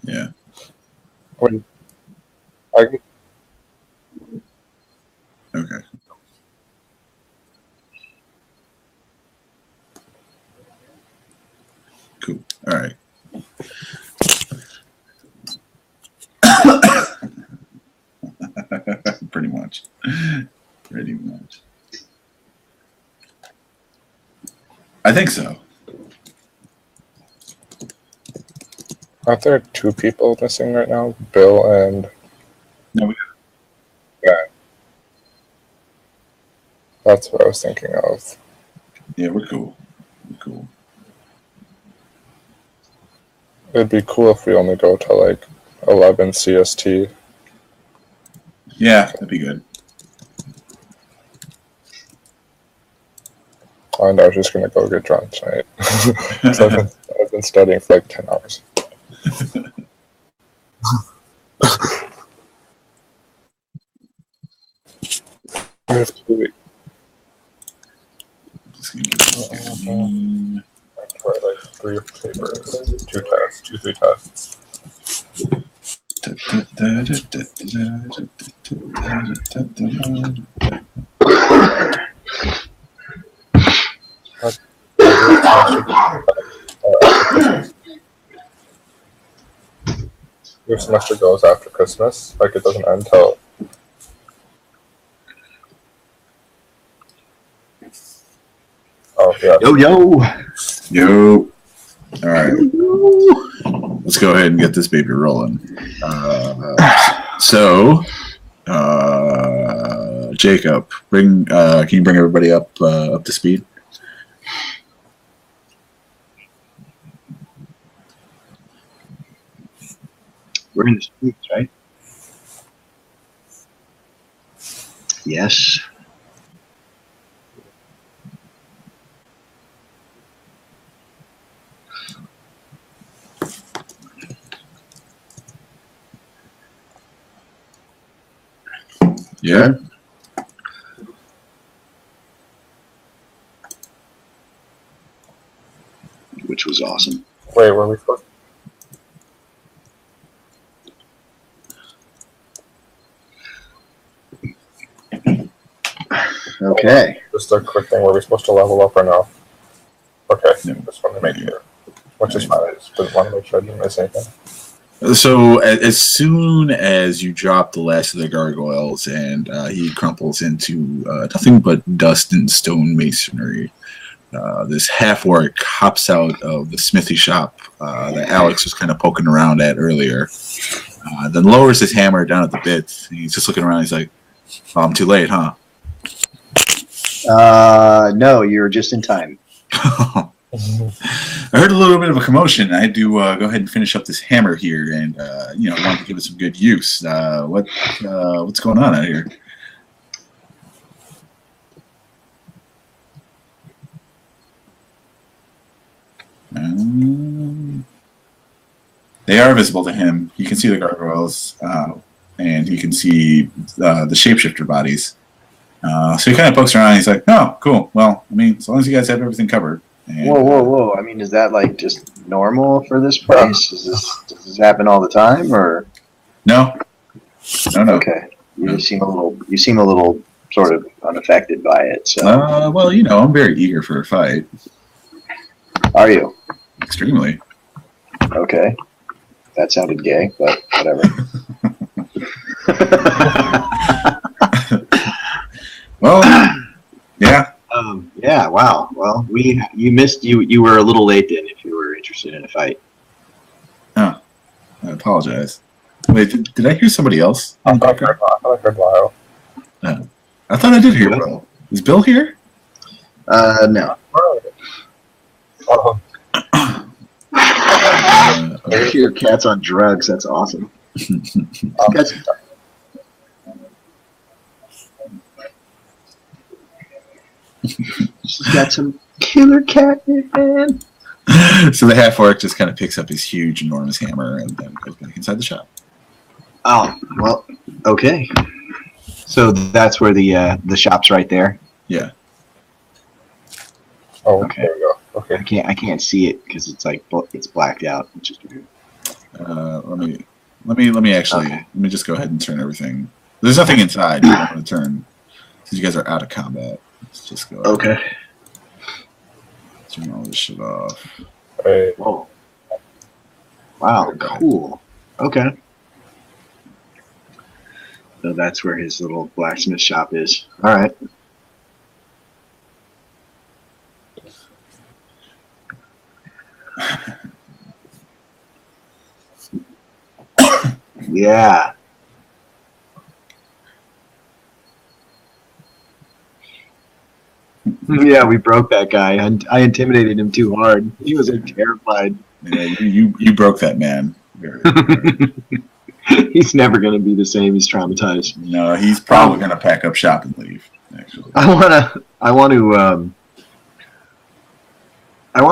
Yeah. When I Okay. Cool. All right. Pretty much. Pretty much. I think so. aren't there two people missing right now? Bill and No, yeah. That's what I was thinking of. yeah, we're cool. We're cool. It'd be cool if we only go to like 11 CST. Yeah, that'd be good. And I was just gonna go get drunk tonight. So I've been studying for like 10 hours. I have 2 weeks. Just gonna get this For like 3 papers, 2 tests, 3 tests. Your semester goes after Christmas, like it doesn't end till. Oh yeah. Yo. All right. Let's go ahead and get this baby rolling. Jacob, can you bring everybody up to speed? We're in the streets, right? Yes. Yeah. Which was awesome. Wait, were we supposed? Okay. Just a quick thing. Were we supposed to level up or no? Okay. No. Just wanted to make sure. Which is fine. I just didn't want to make sure I didn't miss anything. So as soon as you drop the last of the gargoyles and he crumples into nothing but dust and stone masonry, this half-orc hops out of the smithy shop that Alex was kind of poking around at earlier, then lowers his hammer down at the bit. He's just looking around. He's like, oh, I'm too late, huh? No, you're just in time. I heard a little bit of a commotion. I had to go ahead and finish up this hammer here, and wanted to give it some good use. What's going on out here? They are visible to him. You can see the gargoyles, and you can see the shapeshifter bodies. So he kind of pokes around. And he's like, "Oh, cool. Well, I mean, as long as you guys have everything covered." And, Whoa! I mean, is that like just normal for this place? Does this happen all the time, or No. Okay, you seem a little sort of unaffected by it. So, Well, I'm very eager for a fight. Are you? Extremely. Okay, that sounded gay, but whatever. Well, yeah. Yeah. Wow. Well, you missed you. You were a little late then. If you were interested in a fight. Oh, I apologize. Wait, did I hear somebody else? I heard Lyle. No. I thought I did hear Bill. Is Bill here? No. I hear cats on drugs. That's awesome. Cats. She's got some killer catnip, man. So the half-orc just kind of picks up his huge, enormous hammer and then goes back inside the shop. Oh, well, okay. So that's where the shop's right there. Yeah. Oh, okay. There we go. Okay. I can't see it because it's like it's blacked out, which is weird. Let me actually Okay. let me just go ahead and turn everything. There's nothing inside. I'm going to turn since you guys are out of combat. Let's just go. Okay. Turn all this shit off. Right. Whoa. Wow. Cool. Okay. So that's where his little blacksmith shop is. All right. Yeah. Yeah, we broke that guy. I intimidated him too hard. He was like terrified. Yeah, you broke that man. He's never going to be the same. He's traumatized. No, he's probably going to pack up shop and leave. Actually, I want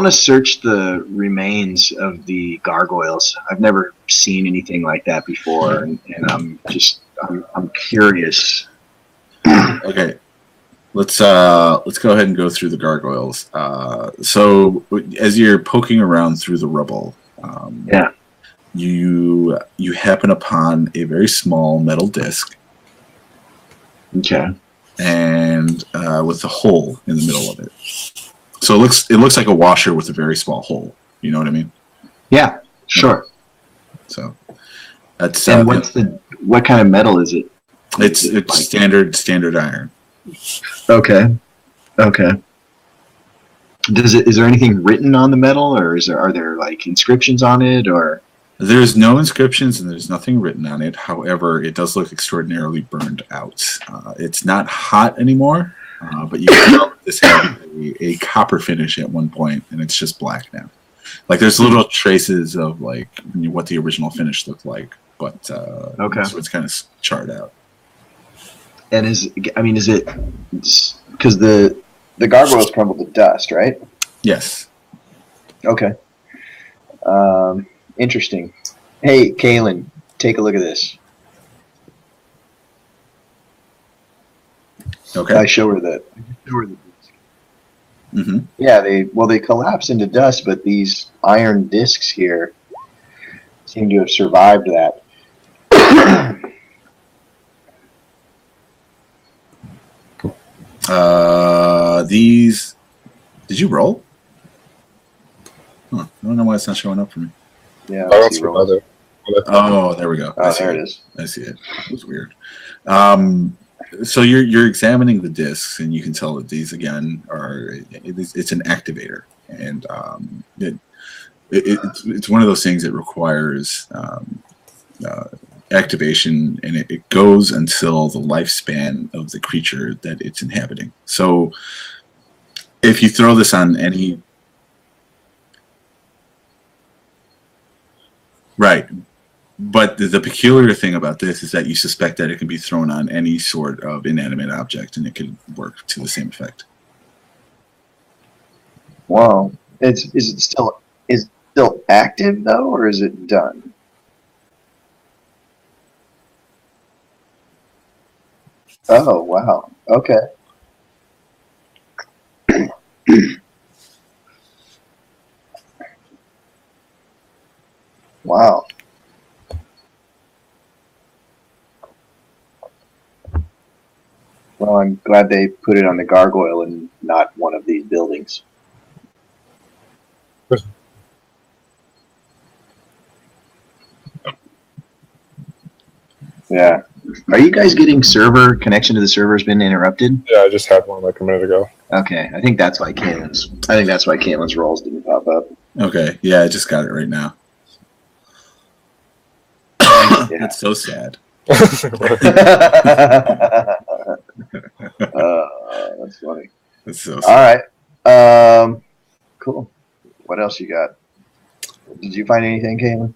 to search the remains of the gargoyles. I've never seen anything like that before, and I'm curious. okay. Let's go ahead and go through the gargoyles. So as you're poking around through the rubble, Yeah. you happen upon a very small metal disc Okay. and with a hole in the middle of it. So it looks like a washer with a very small hole. You know what I mean? Yeah. Sure. So that's And what kind of metal is it? it's standard iron. Okay. Okay. Is there anything written on the metal, or are there like inscriptions on it, or? There's no inscriptions and there's nothing written on it. However, it does look extraordinarily burned out. It's not hot anymore, but you can tell this had a copper finish at one point, and it's just black now. Like there's little traces of like what the original finish looked like, but Okay. so it's kind of charred out. And is it because the gargoyles crumble to dust, right? Yes. Okay. Interesting. Hey, Kaylin, take a look at this. Okay. I show her the. Mm-hmm. Yeah, they collapse into dust, but these iron discs here seem to have survived that. These. Did you roll? Huh. I don't know why it's not showing up for me. Yeah. I let's don't see, see roll. another. Oh, there we go. Oh, there it is. I see it. It was weird. So you're examining the discs, and you can tell that these again it's an activator, and it's one of those things that requires activation, and it goes until the lifespan of the creature that it's inhabiting. So if you throw this on any right. But the peculiar thing about this is that you suspect that it can be thrown on any sort of inanimate object, and it could work to the same effect. Wow. Is it still active though, or is it done? Oh wow. Okay. Wow. Well, I'm glad they put it on the gargoyle and not one of these buildings. Yeah. Are you guys getting server connection to the server has been interrupted? Yeah, I just had one like a minute ago. Okay. I think that's why Caitlin's rolls didn't pop up. Okay, yeah, I just got it right now. Yeah. That's so sad. That's funny. That's so All sad. right. Cool. What else you got? Did you find anything, Caitlin?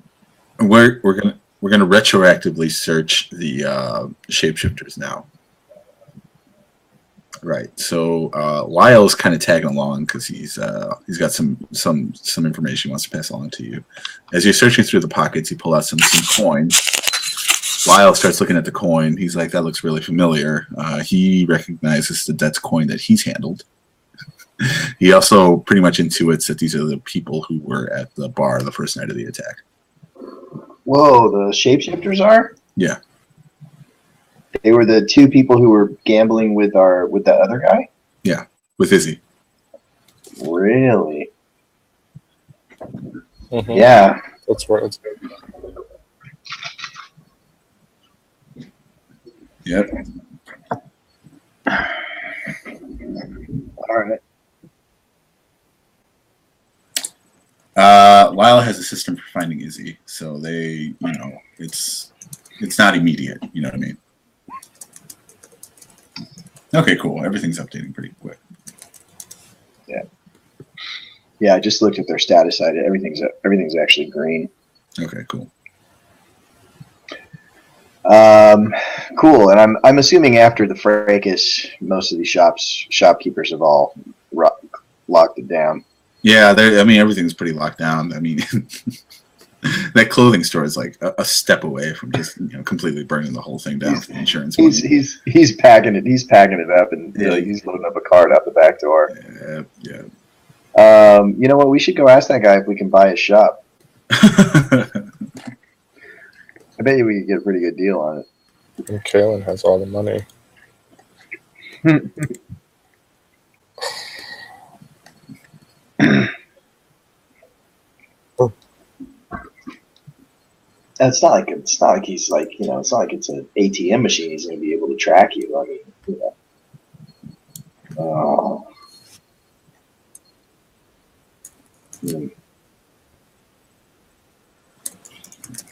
We're gonna retroactively search the shapeshifters now. Right. So Lyle's kind of tagging along because he's got some information he wants to pass along to you. As you're searching through the pockets, you pull out some coins. Lyle starts looking at the coin. He's like, "That looks really familiar." He recognizes that that's a coin that he's handled. He also pretty much intuits that these are the people who were at the bar the first night of the attack. Whoa, the shapeshifters are? Yeah. They were the two people who were gambling with the other guy? Yeah, with Izzy. Really? Mhm. Yeah. That's where it's. Yep. All right. Lyle has a system for finding Izzy, so they, it's not immediate. You know what I mean? Okay, cool. Everything's updating pretty quick. Yeah, I just looked at their status site. Everything's actually green. Okay, cool. Cool. And I'm assuming after the fracas, most of these shopkeepers have all locked it down. Yeah, everything's pretty locked down. I mean, that clothing store is like a step away from just completely burning the whole thing down for the insurance money. He's packing it. He's packing it up, and he's loading up a cart out the back door. Yeah. You know what? We should go ask that guy if we can buy his shop. I bet you we could get a pretty good deal on it. And Kalen has all the money. It's not like he's like it's not like it's an ATM machine. He's going to be able to track you. I mean,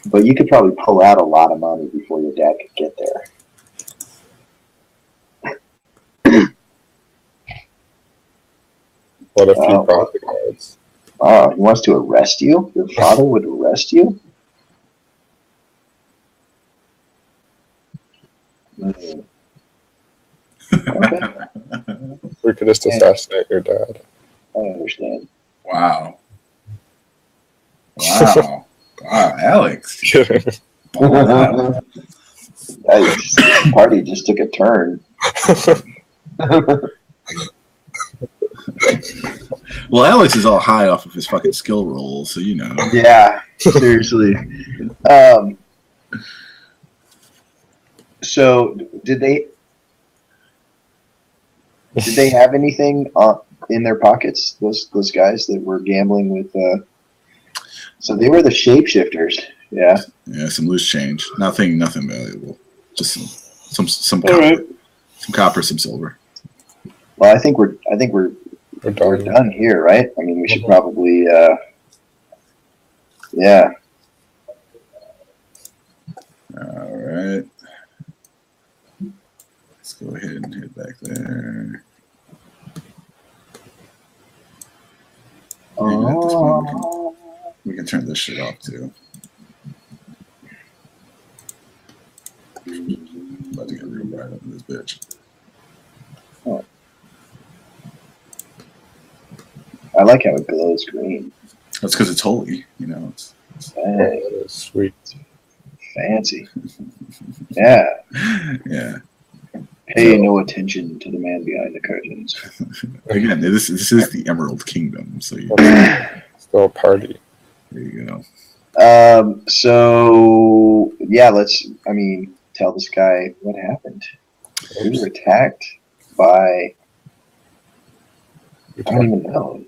But you could probably pull out a lot of money before your dad could get there. What if you brought the cards? Oh, he wants to arrest you? Your father would arrest you? Okay. We could just assassinate your dad. I understand. Wow, Alex. Wow. Party just took a turn. Well, Alex is all high off of his fucking skill roll, so Yeah, seriously. So did they have anything in their pockets? Those guys that were gambling with. So they were the shapeshifters. Yeah. Yeah, some loose change. Nothing valuable. Just some All copper, right. some copper, some silver. Well, I think we're We're done here, right? I mean, we should probably. Yeah. All right. Let's go ahead and head back there. Maybe at this point we can turn this shit off too. About to get real bright up in this bitch. I like how it glows green. That's because it's holy, It's Hey, that is sweet. fancy. Yeah. yeah. Pay no attention to the man behind the curtains. Again, this is the Emerald Kingdom, so Still a party. there you go. So yeah, tell this guy what happened. We were attacked by. I don't even know.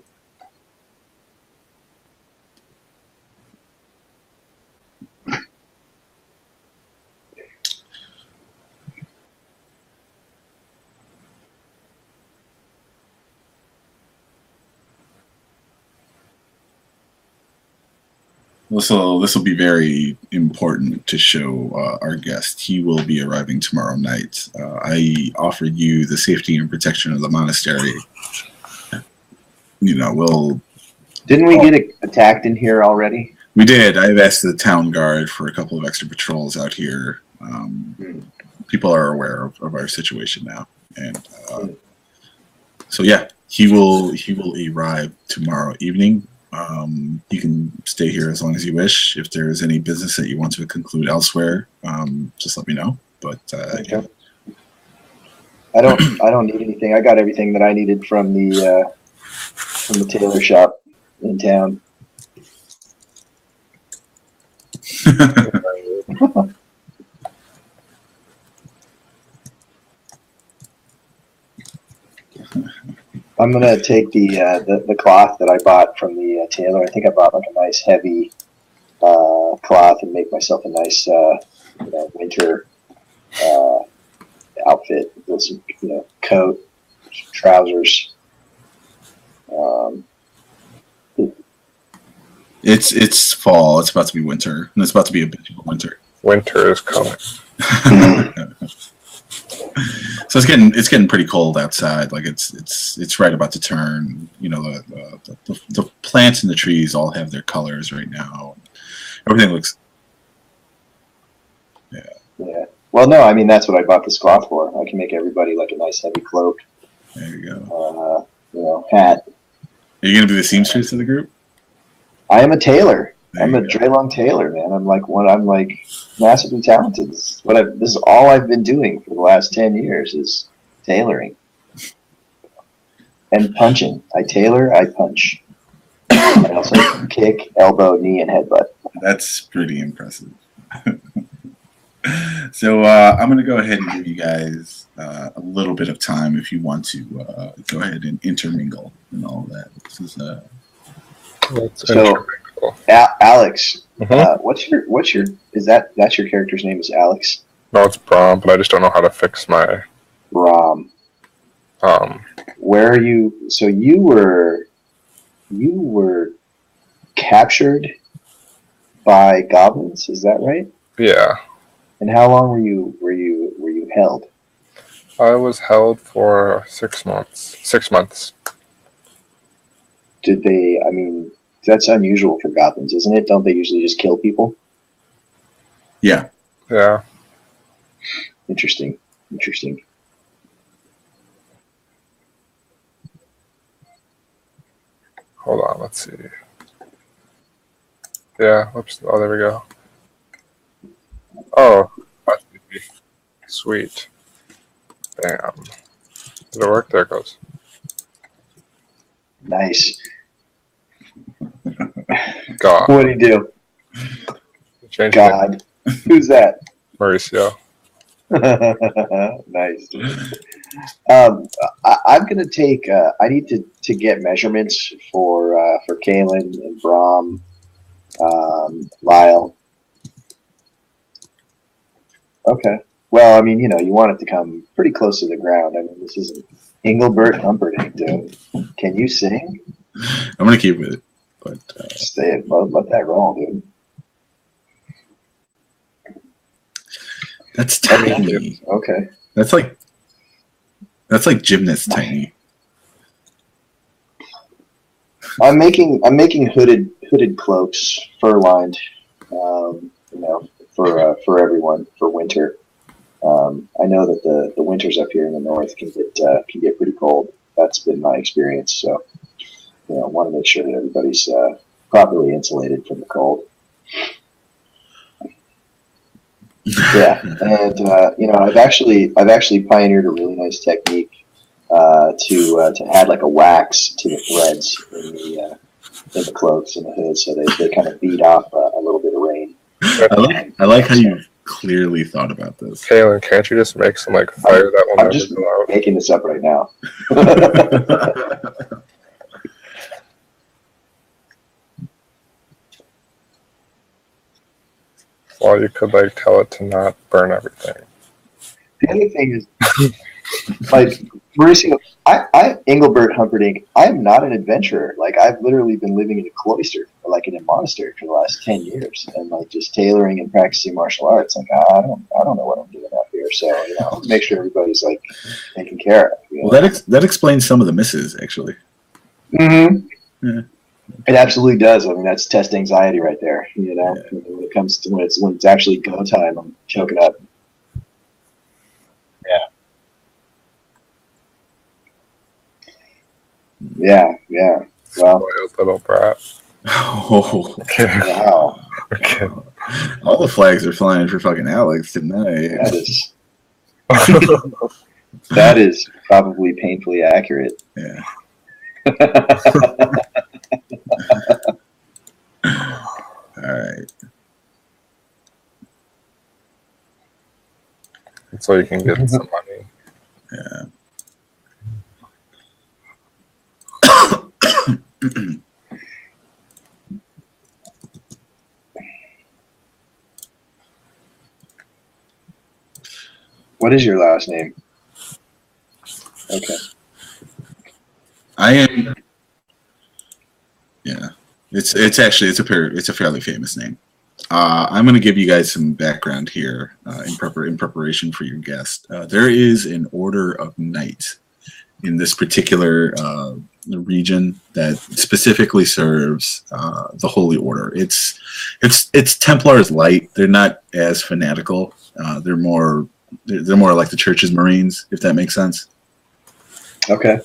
This will be very important to show our guest. He will be arriving tomorrow night. I offered you the safety and protection of the monastery. Didn't we get attacked in here already? We did. I've asked the town guard for a couple of extra patrols out here. People are aware of our situation now, and so yeah, he will arrive tomorrow evening. You can stay here as long as you wish. If there is any business that you want to conclude elsewhere, just let me know. But Okay. I don't need anything. I got everything that I needed from the tailor shop in town. I'm gonna take the cloth that I bought from the tailor. I think I bought like a nice heavy cloth and make myself a nice winter outfit with some coat, trousers. It's fall. It's about to be winter, and it's about to be a bit of winter. Winter is coming. So it's getting pretty cold outside. Like it's right about to turn. The plants and the trees all have their colors right now. Everything looks. Yeah. Well, no, I mean that's what I bought this cloth for. I can make everybody like a nice heavy cloak. There you go. Hat. Are you gonna be the seamstress of the group? I am a tailor. There I'm you a go. Draylong tailor, man. I'm like massively talented. This is all I've been doing for the last 10 years is tailoring and punching. I tailor, I punch. I also kick, elbow, knee, and headbutt. That's pretty impressive. So I'm going to go ahead and give you guys a little bit of time if you want to go ahead and intermingle and all that. This is That's So- integral. Alex, Mhm. what's your that's your character's name is Alex No, it's Braum, but I just don't know how to fix my Ram. Where are you? So you were captured by goblins, is that right? yeah. And how long were you held? I was held for 6 months. 6 months. Did they? I mean, that's unusual for goblins, isn't it? Don't they usually just kill people? yeah. Yeah. Interesting. Hold on, let's see. Yeah, whoops. Oh, there we go. Oh, that's easy. Sweet. Bam. Did it work? There it goes. Nice. God. What do you do? Change it. God. Who's that? Mauricio. Nice. I'm gonna take. I need to get measurements for Kalen and Braum, Lyle. Okay. Well, I mean, you want it to come pretty close to the ground. I mean, this isn't Engelbert Humperdinck, dude. Can you sing? I'm going to keep with it. But Stay it. Let that roll, dude. that's tiny. Okay. That's like gymnast tiny. I'm making hooded cloaks, fur lined, for everyone for winter. I know that the winters up here in the north can get pretty cold. That's been my experience. So, I want to make sure that everybody's properly insulated from the cold. Yeah, and I've actually pioneered a really nice technique to add like a wax to the threads in the cloaks and the hood, so they kind of beat off a little bit of rain. I like how you clearly thought about this. Kaylin, can't you just make some like fire that will I'm never just go out? making this up right now. Well, you could like tell it to not burn everything. The other thing is, like Mauricio, I Engelbert Humperdinck. I'm not an adventurer. Like I've literally been living in a cloister, or like in a monastery for the last 10 years, and like just tailoring and practicing martial arts. Like I don't know what I'm doing out here. So make sure everybody's like taken care of. Well, that explains some of the misses, actually. Mm-hmm. Yeah. It absolutely does. I mean, that's test anxiety right there. When it comes to when it's actually go time, I'm choking up. Yeah. Well, Spoiled little brat. Oh, wow. Okay. all the flags are flying for fucking Alex tonight. That is probably painfully accurate. Yeah. All right. so you can get some money. Yeah. What is your last name? Okay. I am. Yeah, it's actually it's a fairly famous name. I'm going to give you guys some background here in preparation for your guest. There is an order of knights in this particular region that specifically serves the Holy Order. It's Templars light. They're not as fanatical. They're more like the Church's Marines, if that makes sense. Okay.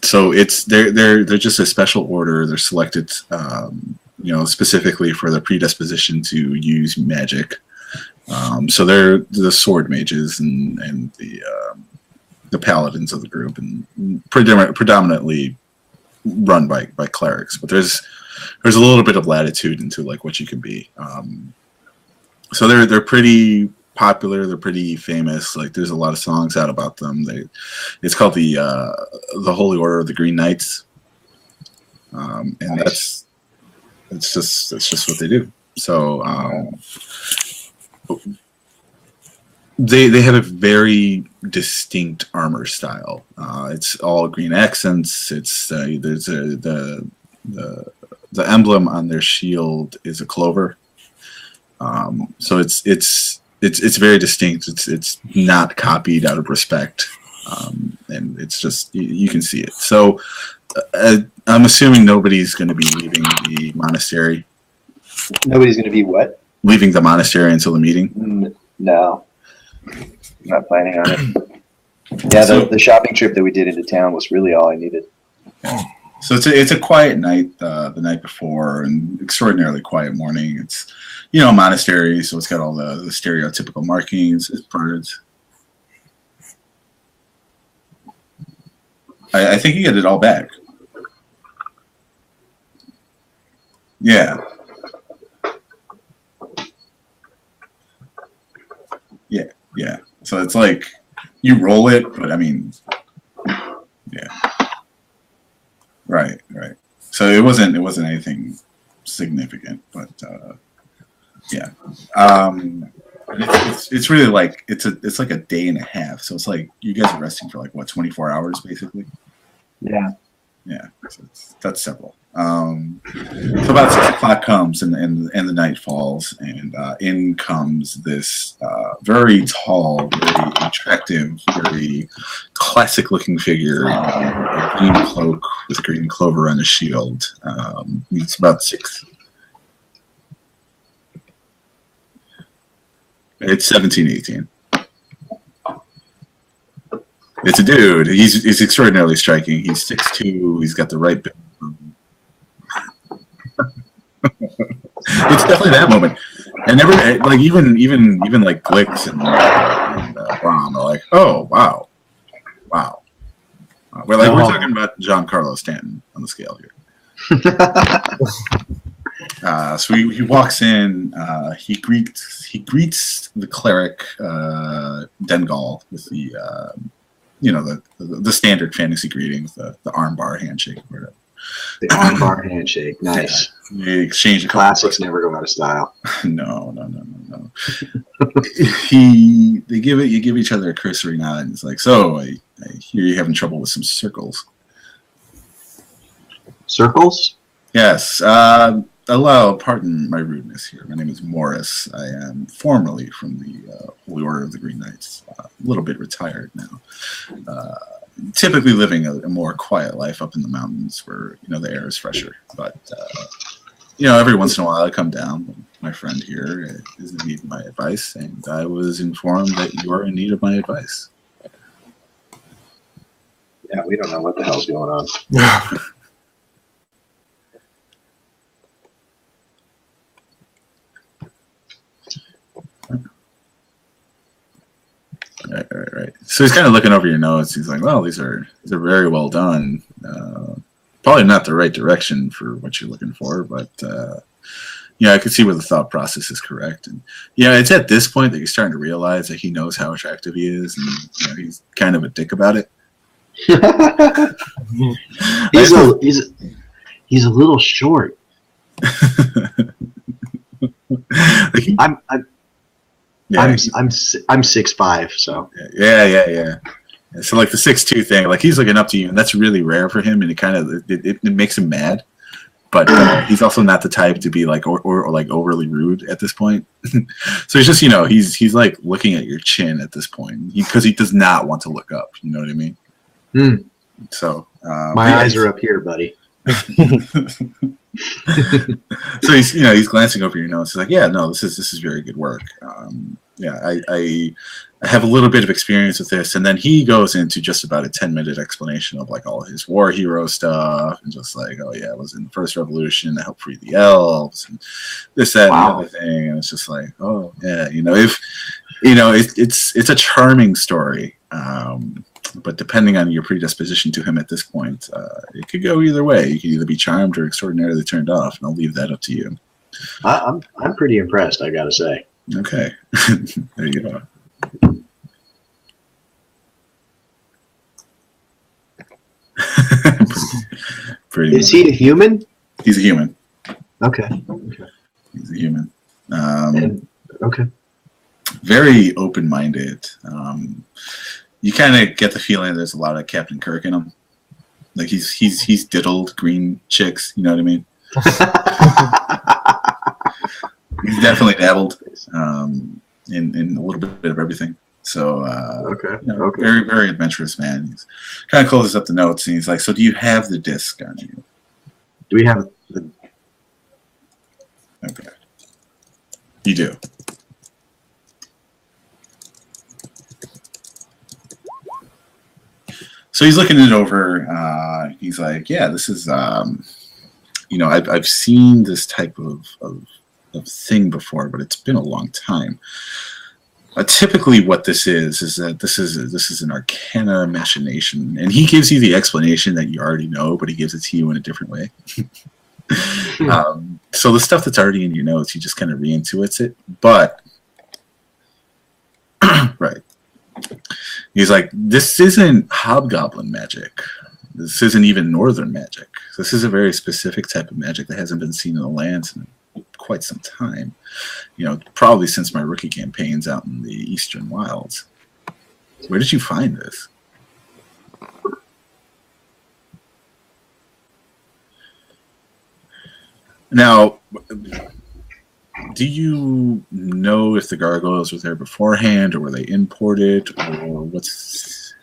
So they're just a special order. They're selected, specifically for the predisposition to use magic. So they're the sword mages and the paladins of the group, and predominantly run by clerics. But there's a little bit of latitude into like what you can be. So they're pretty popular. They're pretty famous. Like there's a lot of songs out about them. It's called the Holy Order of the Green Knights, and Nice. that's just what they do. So they have a very distinct armor style. It's all green accents. It's there's the emblem on their shield is a clover. So it's very distinct. It's not copied out of respect, and it's just you can see it. So I'm assuming nobody's going to be leaving the monastery. Nobody's going to be what? Leaving the monastery until the meeting. No. Not planning on it. Yeah, the shopping trip that we did into town was really all I needed. So it's a quiet night the night before, and extraordinarily quiet morning. It's a monastery, so it's got all the stereotypical markings. It's birds. I think you get it all back. Yeah. Yeah. So it's like you roll it, but I mean, yeah. Right. So it wasn't anything significant, but yeah. It's really like it's like a day and a half. So it's like you guys are resting for like what 24 hours basically. Yeah. Yeah. So that's several. So about 6 o'clock comes and the night falls, and in comes this very tall, very attractive, very classic looking figure, a green cloak with a green clover on his shield. It's about 6. It's 17, 18. It's a dude. He's extraordinarily striking. He's 6'2". He's got the right build. It's definitely that moment. And never like even like Glix and Braun are like, oh wow. We're talking about Giancarlo Stanton on the scale here. So he walks in. He greets the cleric Dengal with the standard fantasy greetings, the armbar handshake or whatever. The armbar handshake, nice. Yeah. They exchange a Classics never go out of style. No. You give each other a cursory nod, and it's like, so I hear you're having trouble with some circles. Circles? Yes. Pardon my rudeness here. My name is Morris. I am formerly from the Holy Order of the Green Knights. A little bit retired now. Typically living a more quiet life up in the mountains where the air is fresher. But every once in a while I come down. My friend here is in need of my advice, and I was informed that you are in need of my advice. Yeah, we don't know what the hell's going on. Right. So he's kind of looking over your notes. He's like, well, these are very well done. Probably not the right direction for what you're looking for, but I can see where the thought process is correct, and it's at this point that you're starting to realize that he knows how attractive he is, and he's kind of a dick about it. He's a little short. I'm 6'5", so yeah. So like the 6'2" thing, like he's looking up to you, and that's really rare for him, and it makes him mad. But he's also not the type to be like or like overly rude at this point. So he's just he's like looking at your chin at this point because he does not want to look up. You know what I mean? Mm. So my eyes are up here, buddy. So he's glancing over your notes. He's like, yeah, no, this is very good work. I have a little bit of experience with this, and then he goes into just about a 10-minute explanation of like all his war hero stuff, and just like, oh yeah, I was in the first revolution, I helped free the elves, and this, that, and the other thing, and it's just like, oh yeah, it's a charming story, but depending on your predisposition to him at this point, it could go either way. You could either be charmed or extraordinarily turned off, and I'll leave that up to you. I'm pretty impressed, I gotta say. Okay, there you go. Pretty Is he a human? He's a human. Okay. He's a human. Okay. Very open-minded. You kind of get the feeling there's a lot of Captain Kirk in him. Like he's diddled green chicks. You know what I mean? He's definitely dabbled in a little bit of everything. So okay. Very, very adventurous man. He's kind of closes up the notes and he's like, "So do you have the disc on you?" Do we have the? Okay, you do. So he's looking it over. He's like, "Yeah, this is I've seen this type of thing before, but it's been a long time." Typically, what this is that this is an arcana machination, and he gives you the explanation that you already know, but he gives it to you in a different way. So the stuff that's already in your notes, he just kind of re-intuits it. But right, he's like, this isn't hobgoblin magic. This isn't even northern magic. This is a very specific type of magic that hasn't been seen in the lands in quite some time. Probably since my rookie campaigns out in the Eastern Wilds. Where did you find this? Now, do you know if the gargoyles were there beforehand, or were they imported, or what's...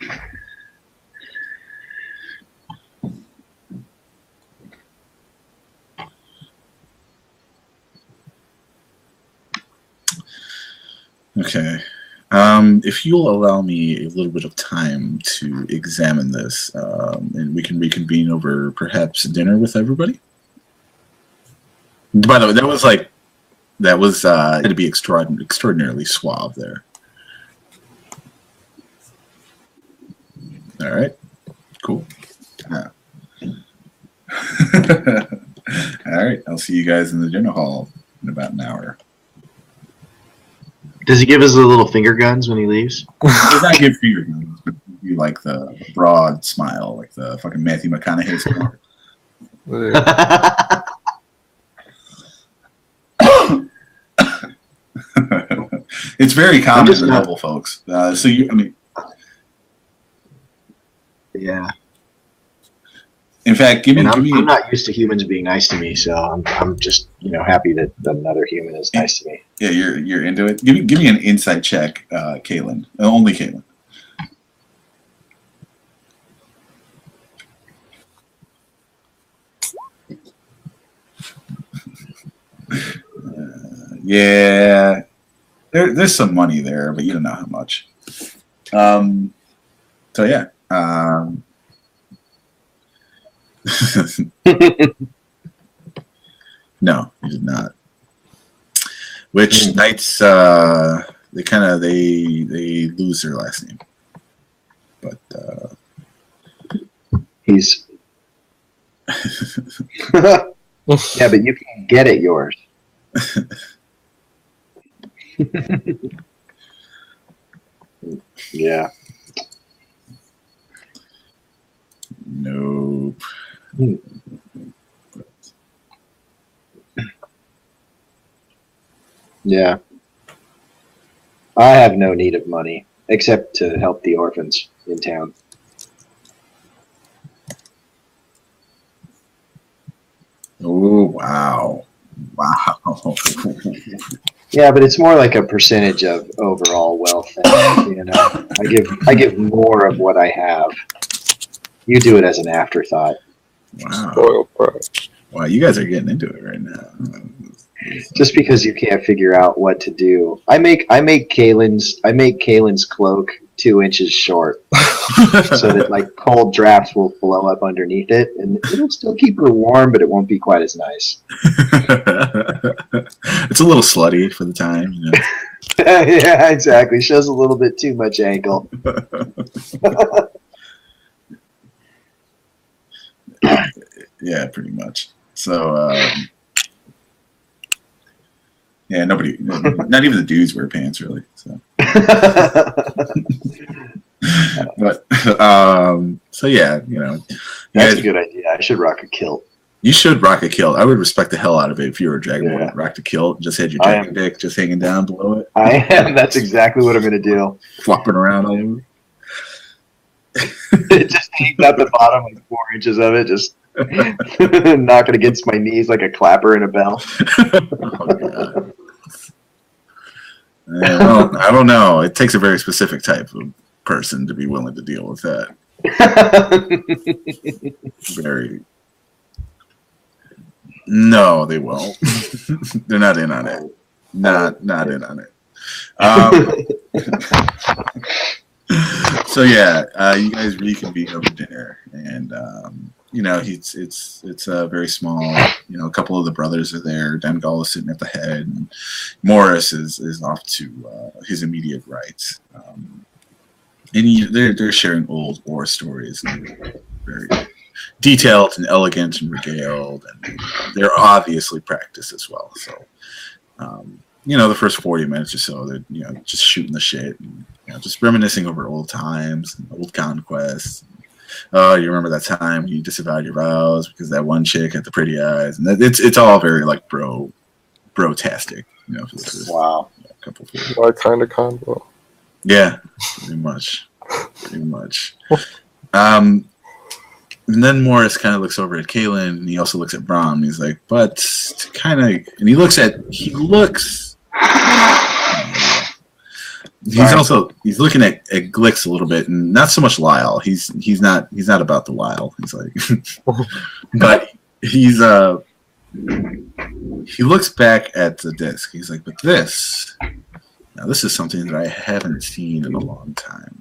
Okay. If you'll allow me a little bit of time to examine this, and we can reconvene over perhaps dinner with everybody. By the way, that was had to be extraordinarily suave there. All right. Cool. All right. I'll see you guys in the dinner hall in about an hour. Does he give us the little finger guns when he leaves? He does not give finger guns, but you like the broad smile, like the fucking Matthew McConaughey smile. It's very common to noble folks. Yeah. In fact, I'm not used to humans being nice to me, so I'm just happy that another human is nice to me. Yeah, you're into it. Give me an insight check, Caitlin. Only Caitlin. Yeah, there's some money there, but you don't know how much. So yeah. No, he did not. Which knights? They lose their last name, but he's yeah, but you can get it yours. Yeah. Nope. Yeah. I have no need of money except to help the orphans in town. Oh wow. Wow. Yeah, but it's more like a percentage of overall wealth. You know, I give more of what I have. You do it as an afterthought. Wow. Spoiled brat. Wow, you guys are getting into it right now. Just because you can't figure out what to do. I make Kalen's cloak 2 inches short so that like cold drafts will blow up underneath it and it'll still keep her warm, but it won't be quite as nice. It's a little slutty for the time, you know. Yeah, exactly. Shows a little bit too much ankle. Yeah, pretty much. So, yeah, nobody, not even the dudes wear pants really. So, but, so yeah, you know, That's a good idea. I should rock a kilt. you should rock a kilt. I would respect the hell out of it if you were a dragonborn that Yeah. rocked a kilt, just had your I dragon am. dick just hanging down below it, I am. That's exactly what I'm going to do. flopping around all over. It just hangs out the bottom, like 4 inches of it, just knocking against my knees like a clapper in a bell. Oh, God. Well, I don't know. It takes a very specific type of person to be willing to deal with that. Very. No, they won't. They're not in on it. Not in on it. So yeah, you guys reconvene over dinner, and you know it's a very small. You know, a couple of the brothers are there. Dengal is sitting at the head, and Morris is off to his immediate right. And they're sharing old war stories, and they're very detailed and elegant and regaled, and they're obviously practiced as well. So. You know, the first 40 minutes or so, they're, you know, just shooting the shit, and, you know, just reminiscing over old times, and old conquests. Oh, you remember that time you disavowed your vows because that one chick had the pretty eyes, and it's all very like bro-tastic, you know. For the first, Wow. couple of My kind of combo. yeah, pretty much. And then Morris kind of looks over at Kaylin, and he also looks at Brom, and he's like, but to kind of, and he looks, he's looking at Glix a little bit, and not so much Lyle. He's not about the Lyle. He's like, but he looks back at the disc. He's like, but this is something that I haven't seen in a long time.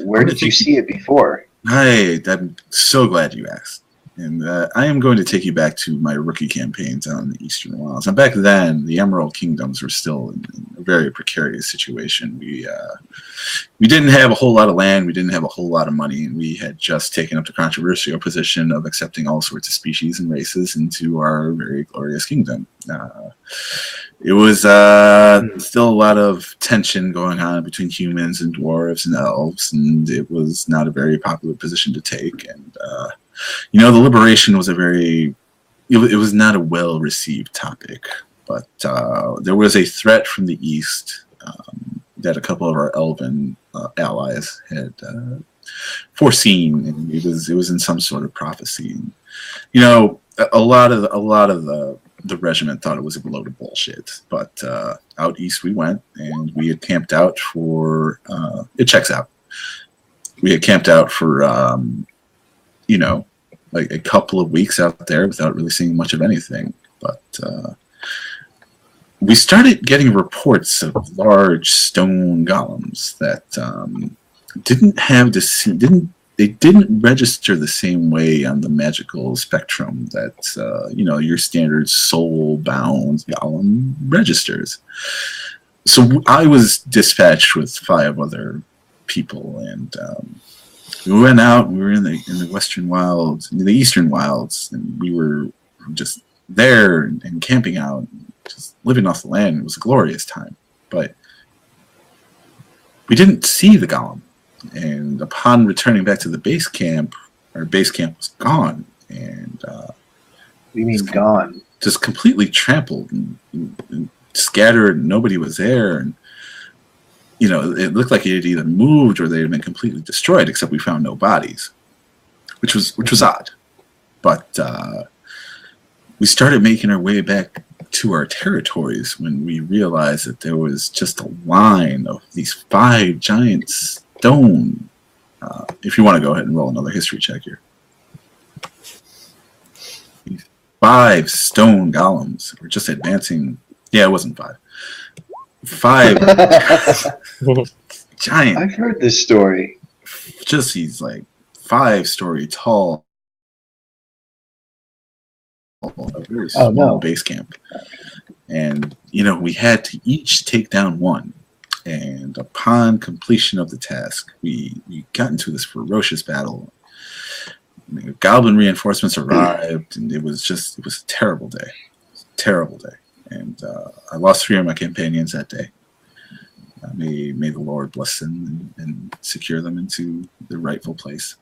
Where did you see it before? I'm so glad you asked. And I am going to take you back to my rookie campaigns out in the Eastern Wilds. And back then, the Emerald Kingdoms were still in a very precarious situation. We didn't have a whole lot of land. We didn't have a whole lot of money. And we had just taken up the controversial position of accepting all sorts of species and races into our very glorious kingdom. It was still a lot of tension going on between humans and dwarves and elves, and it was not a very popular position to take. And you know, the liberation was it was not a well-received topic, but there was a threat from the east that a couple of our elven allies had foreseen, and it was in some sort of prophecy. And, you know, a lot of the regiment thought it was a load of bullshit, but out east we went, and we had camped out for it checks out. We had camped out for you know, like a couple of weeks out there without really seeing much of anything, but we started getting reports of large stone golems that didn't register the same way on the magical spectrum that you know, your standard soul-bound golem registers. So I was dispatched with 5 other people, and we went out. We were in the Western Wilds, in the Eastern Wilds, and we were just there and camping out, just living off the land. It was a glorious time. But we didn't see the golem. And upon returning back to the base camp, our base camp was gone. And What do you mean gone? just completely trampled and scattered. And nobody was there. And, you know, it looked like it had either moved or they had been completely destroyed, except we found no bodies, which was odd. But we started making our way back to our territories when we realized that there was just a line of these 5 giant stone. If you want to go ahead and roll another history check here. These 5 stone golems were just advancing. Yeah, it wasn't 5. 5 giant. I've heard this story. Just these like 5-story tall. A very small no. base camp. And, you know, we had to each take down one. And upon completion of the task, we got into this ferocious battle. Goblin reinforcements arrived, and it was a terrible day. Terrible day. And I lost 3 of my companions that day. May the Lord bless them and secure them into their rightful place.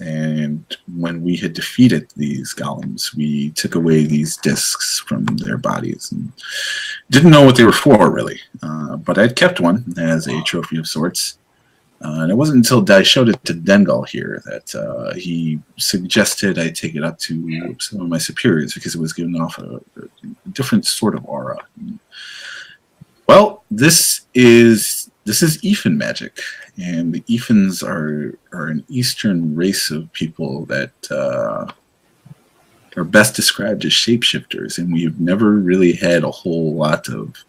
And when we had defeated these golems, we took away these discs from their bodies and didn't know what they were for, really. But I'd kept one as a trophy of sorts. And it wasn't until I showed it to Dengal here that he suggested I take it up to some of my superiors because it was giving off a different sort of aura. Well, this is Ethan magic, and the Ethans are an Eastern race of people that are best described as shapeshifters, and we've never really had a whole lot of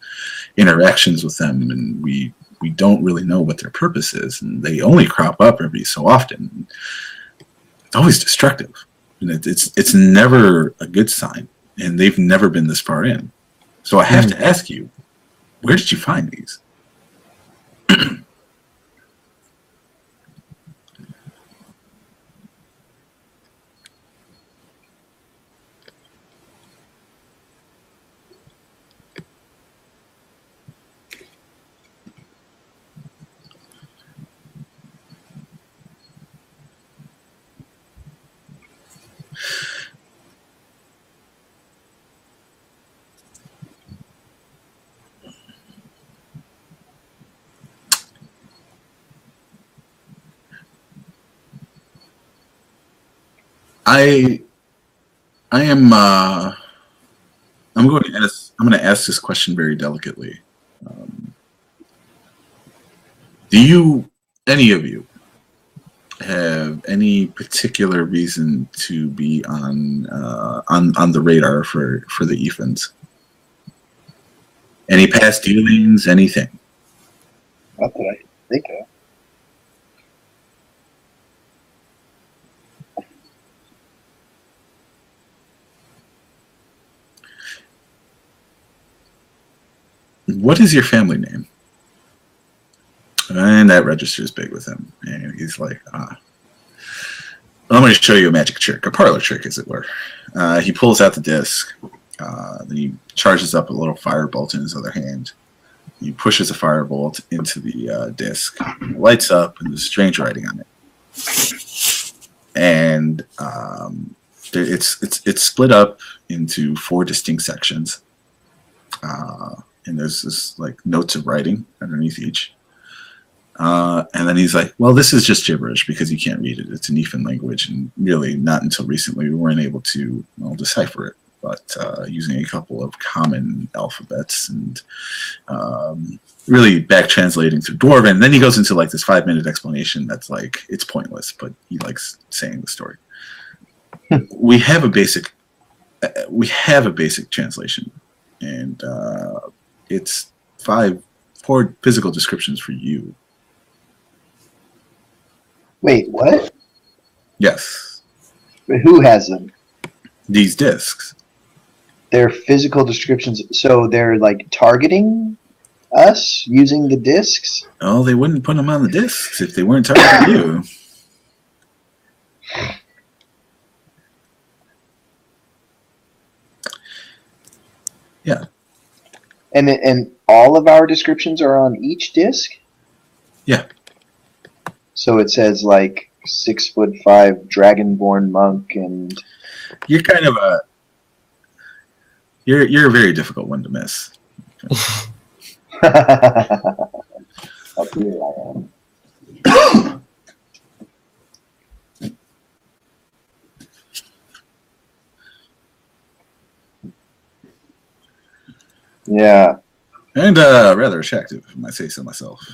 interactions with them, and we don't really know what their purpose is, and they only crop up every so often. It's always destructive, and it's never a good sign, and they've never been this far in. So I have to ask you, where did you find these? I'm going to ask this question very delicately. Do any of you have any particular reason to be on the radar for the Ethans? Any past dealings? Anything? Not that I think of. What is your family name? And that registers big with him. And he's like, I'm going to show you a magic trick, a parlor trick, as it were. He pulls out the disc. Then he charges up a little firebolt in his other hand. He pushes a firebolt into the disc. It lights up, and there's strange writing on it. And it's split up into 4 distinct sections. And there's this like notes of writing underneath each. And then he's like, well, this is just gibberish because you can't read it. It's an Ethan language. And really not until recently we weren't able to decipher it, but using a couple of common alphabets and really back translating through Dwarven. And then he goes into like this 5-minute explanation that's like, it's pointless, but he likes saying the story. We have a basic translation, and it's 4 physical descriptions for you. Wait, what? Yes. But who has them? These discs. They're physical descriptions, so they're like targeting us using the discs? Oh, they wouldn't put them on the discs if they weren't targeting you. And all of our descriptions are on each disc? Yeah. So it says like 6'5" dragonborn monk and You're kind of a you're a very difficult one to miss. up here I am. Yeah. And rather attractive, if I might say so myself.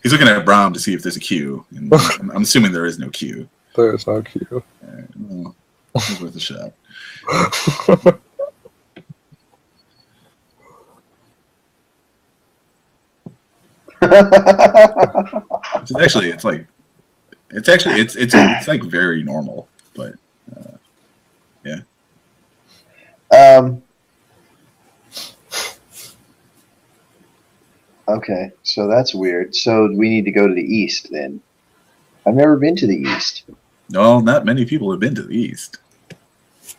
He's looking at Brahm to see if there's a queue. And I'm assuming there is no queue. There is no queue. Well, it's worth a shot. It's like very normal, but yeah. Okay, so that's weird. So we need to go to the east then. I've never been to the east. No, not many people have been to the east.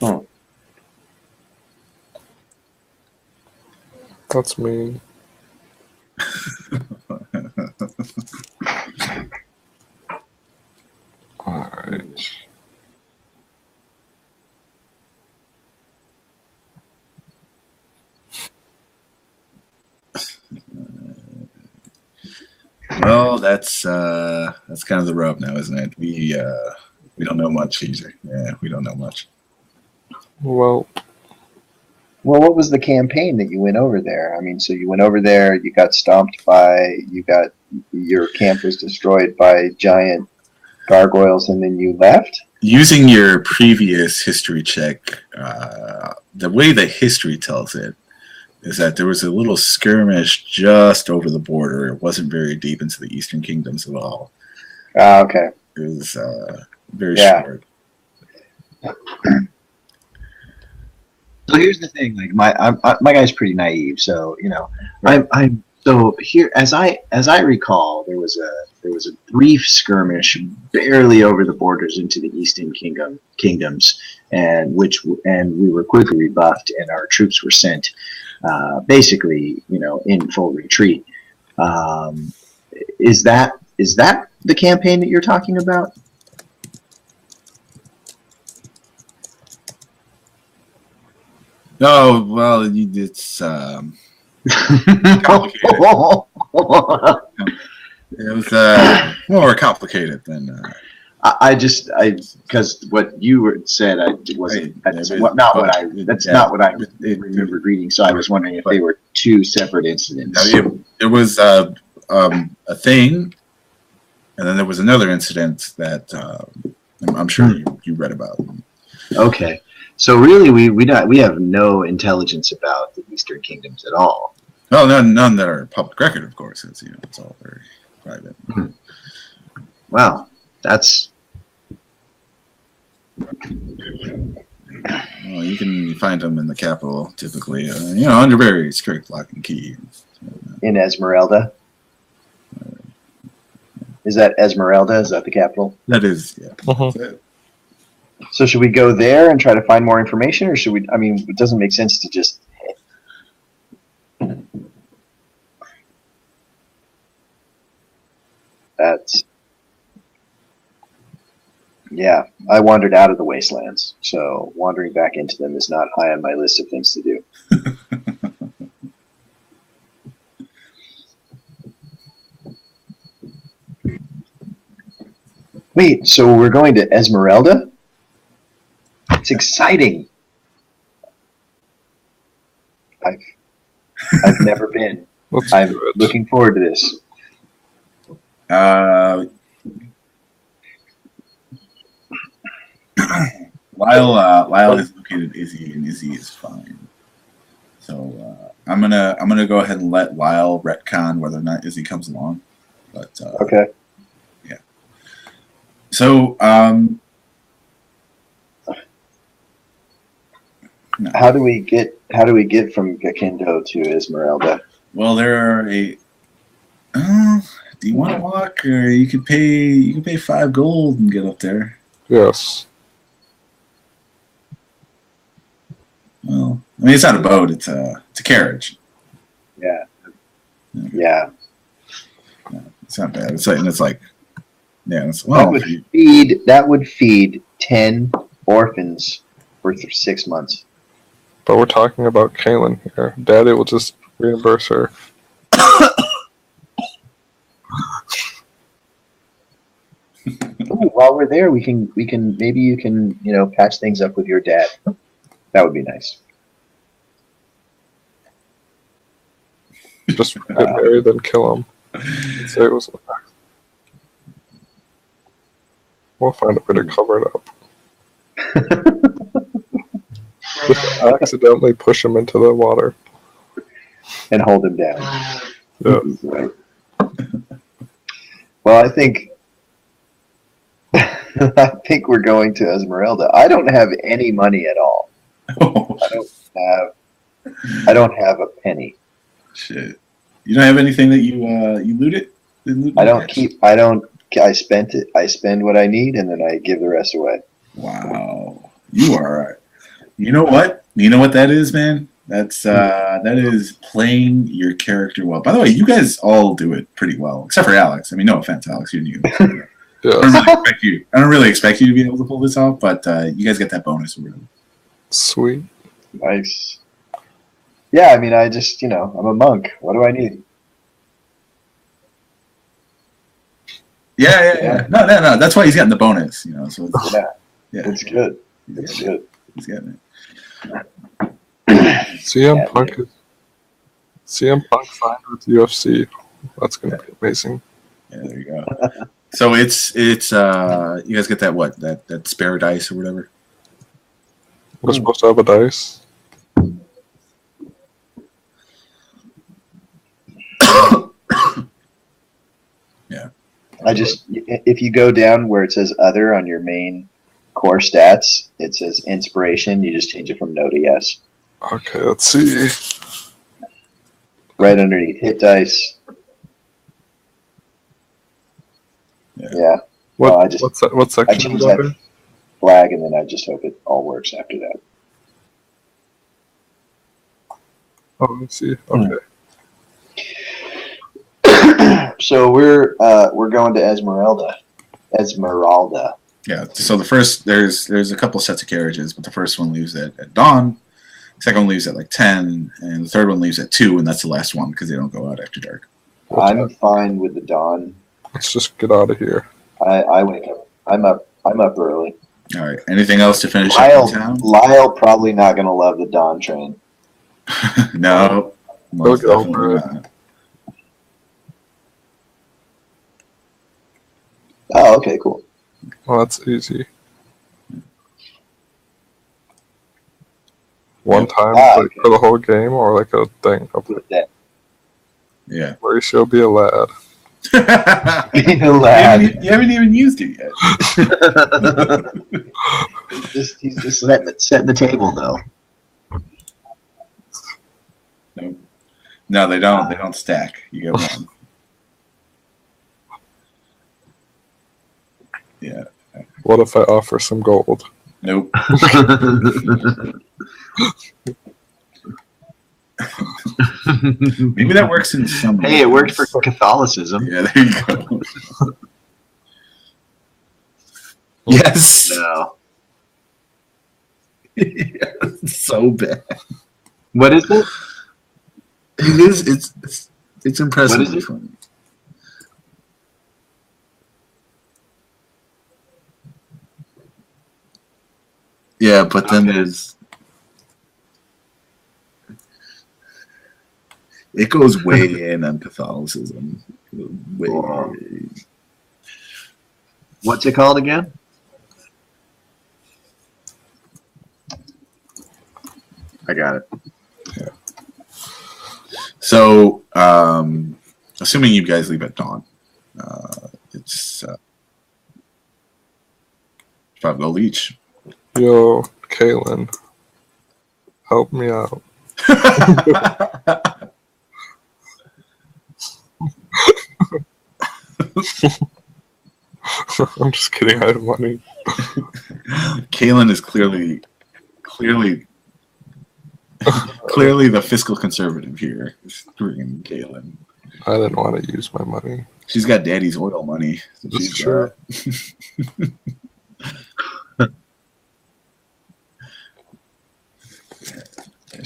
Hmm. That's mean. Alright. Well, that's kind of the rub now, isn't it? We don't know much either. Yeah, we don't know much. Well, What was the campaign that you went over there? I mean, so you went over there, you got your camp was destroyed by giant gargoyles, and then you left? Using your previous history check, the way the history tells it is that there was a little skirmish just over the border. It wasn't very deep into the Eastern Kingdoms at all. Okay. It was very Yeah. short. So here's the thing, like my guy's pretty naive, so I'm so here as I recall, there was a brief skirmish barely over the borders into the Eastern kingdoms, and we were quickly rebuffed, and our troops were sent basically in full retreat. Is that the campaign that you're talking about? Oh, well, it's complicated. It was more complicated than. Because what you said, that's not what I remembered reading. So I was wondering if they were two separate incidents. It was a thing, and then there was another incident that I'm sure you read about. Okay, so really, we have no intelligence about the Eastern Kingdoms at all. No, none that are public record, of course. It's it's all very private. Wow, that's. Well, you can find them in the capital, typically, under very strict lock and key. In Esmeralda? Is that Esmeralda? Is that the capital? That is, yeah. Uh-huh. That's it. So should we go there and try to find more information, or should we? I mean, it doesn't make sense to just. Yeah, I wandered out of the wastelands, so wandering back into them is not high on my list of things to do. Wait, so we're going to Esmeralda? It's exciting. I've never been. I'm looking forward to this. Lyle is located Izzy, and Izzy is fine. So I'm gonna go ahead and let Lyle retcon whether or not Izzy comes along. But Okay. yeah. So no. How do we get from Gakindo to Esmeralda? Well, there are do you want to walk, or you can pay 5 gold and get up there? yes. mean, it's not a boat; it's a carriage. Yeah. Yeah. It's not bad. It's like yeah. It's, That well, would feed 10 orphans for 6 months. But we're talking about Kaylin here. Daddy will just reimburse her. Ooh, while we're there, maybe you can patch things up with your dad. That would be nice. Just get married, then kill him. Say it was. We'll find a way to cover it up. Just accidentally push him into the water. And hold him down. Yeah. Right. Well, I think we're going to Esmeralda. I don't have any money at all. I don't have a penny. Shit. You don't have anything that you looted? I spent it. I spend what I need and then I give the rest away. Wow. You are. You know what? You know what that is, man? That is playing your character well. By the way, you guys all do it pretty well, except for Alex. I mean, no offense, Alex, you're new. I don't really expect you to be able to pull this off, but you guys get that bonus. Sweet. Nice. Yeah, I mean, I just, I'm a monk. What do I need? Yeah. No. That's why he's getting the bonus, So it's, Yeah, it's good. It's good. He's getting it. CM Punk signed with UFC. That's gonna be amazing. Yeah, there you go. So it's you guys get that spare dice or whatever. We're supposed to have a dice. Yeah. If you go down where it says other on your main core stats, it says inspiration. You just change it from no to yes. Okay, let's see. Right underneath hit dice. Yeah. What section is that? Flag, and then I just hope it all works after that. Oh, let's see. Okay. So we're going to Esmeralda. Yeah. So the first there's a couple sets of carriages, but the first one leaves at dawn. The second one leaves at like 10, and the third one leaves at 2, and that's the last one because they don't go out after dark. I'm fine with the dawn. Let's just get out of here. I wake up. I'm up early. All right. Anything else to finish up in town? Lyle probably not gonna love the dawn train. No. Most definitely not. Oh, okay, cool. Well, that's easy. One time okay. for the whole game, or like a thing? Yeah. Where you shall be a lad. Being a lad. You haven't even used it yet. He's just setting the table, though. No, they don't. They don't stack. You get one. Yeah. What if I offer some gold? Nope. Maybe that works in some. Hey, it worked for Catholicism. Yeah, there you go. Yes. No. Yeah, it's so bad. What is it? It is. It's impressive. What is it? Funny. Yeah, but then there's. It goes way in on Catholicism. Way. What's it called again? I got it. Yeah. So, assuming you guys leave at dawn, it's $5 each. Yo, Kaylin, help me out. I'm just kidding. I have money. Kaylin is clearly Clearly, the fiscal conservative here is screwing Kaylin. I didn't want to use my money. She's got daddy's oil money. So That's she's true. She's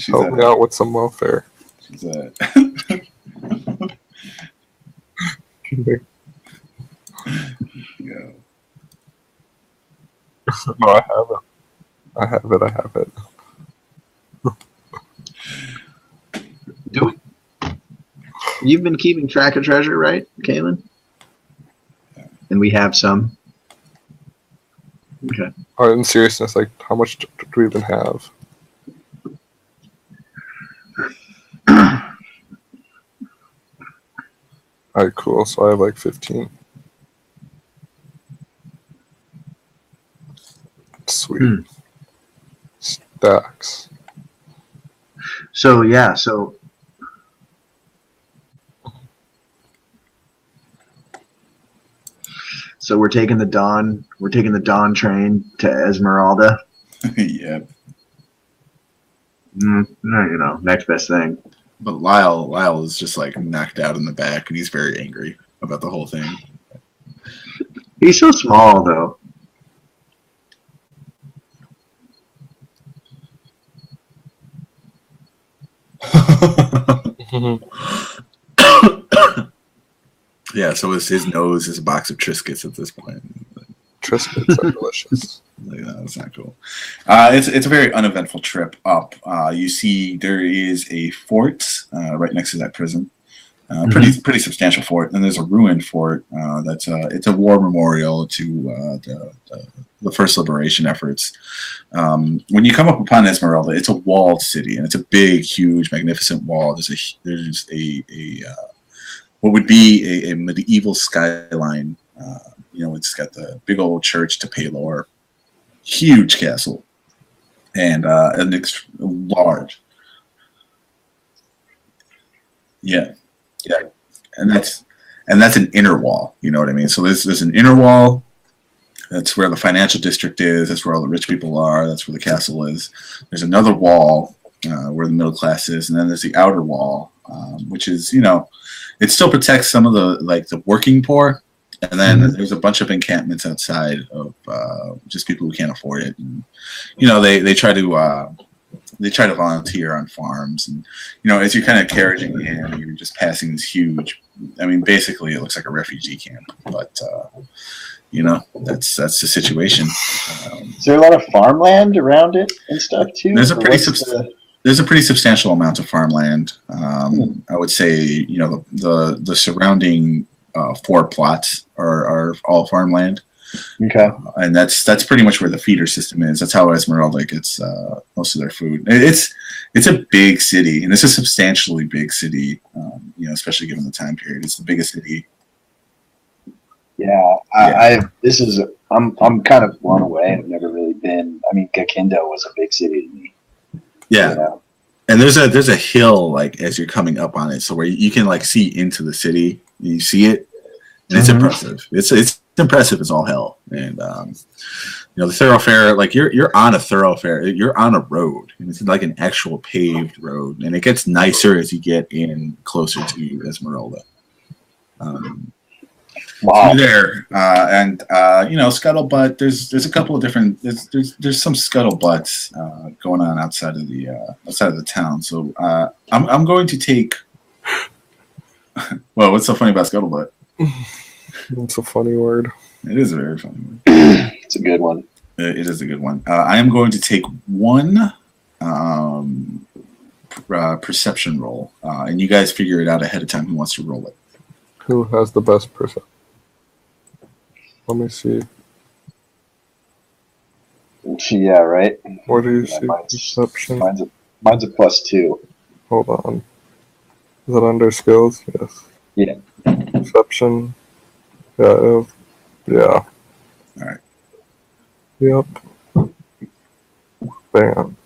Help me out with some welfare. She's a yeah. No, I have it. I have it. You've been keeping track of treasure, right, Kaylin? And we have some. Okay. Oh, in seriousness, like, how much do we even have? Alright, cool. So I have like 15. Sweet. Stacks. So yeah, so we're taking the Dawn train to Esmeralda. Yeah. Next best thing. But Lyle is just like knocked out in the back, and he's very angry about the whole thing. He's so small, though. Yeah, so his nose is a box of Triscuits at this point. Triscuits are delicious. Like, that's not cool. It's a very uneventful trip up. You see there is a fort right next to that prison. Pretty substantial fort. And there's a ruined fort it's a war memorial to the first liberation efforts. When you come up upon Esmeralda, it's a walled city, and it's a big, huge, magnificent wall. There's a what would be a medieval skyline. It's got the big old church to Paylor, huge castle, and large. Yeah, and that's an inner wall. You know what I mean? So there's an inner wall. That's where the financial district is. That's where all the rich people are. That's where the castle is. There's another wall where the middle class is, and then there's the outer wall, which is it still protects some of the working poor. And then there's a bunch of encampments outside of just people who can't afford it. And, they try to volunteer on farms. And, as you're kind of carriaging in, you're just passing this huge, basically it looks like a refugee camp. But, that's the situation. Is there a lot of farmland around it and stuff too? There's a pretty substantial amount of farmland. I would say, the surrounding 4 plots are all farmland. Okay. And that's pretty much where the feeder system is. That's how Esmeralda gets most of their food. It's a big city, and it's a substantially big city. Especially given the time period, it's the biggest city. Yeah, I'm kind of blown away. I've never really been. Gakindo was a big city to me. Yeah. And there's a hill like as you're coming up on it, so where you can like see into the city. You see it, and it's impressive. It's impressive as all hell. And the thoroughfare, like you're on a thoroughfare, you're on a road, and it's like an actual paved road, and it gets nicer as you get in closer to Esmeralda. Wow. There and scuttlebutt. There's a couple of different. There's some scuttlebutts going on outside of the town. So I'm going to take. Well, what's so funny about scuttlebutt? It's a funny word. It is a very funny word. It's a good one. It is a good one. I am going to take one perception roll, and you guys figure it out ahead of time who wants to roll it. Who has the best perception? Let me see. Yeah, right. What do you Yeah, see? Perception. Mine's a +2. Hold on. Is it under skills? Yes. Yeah. Perception. Yeah. Yeah. All right. Yep. Bam. All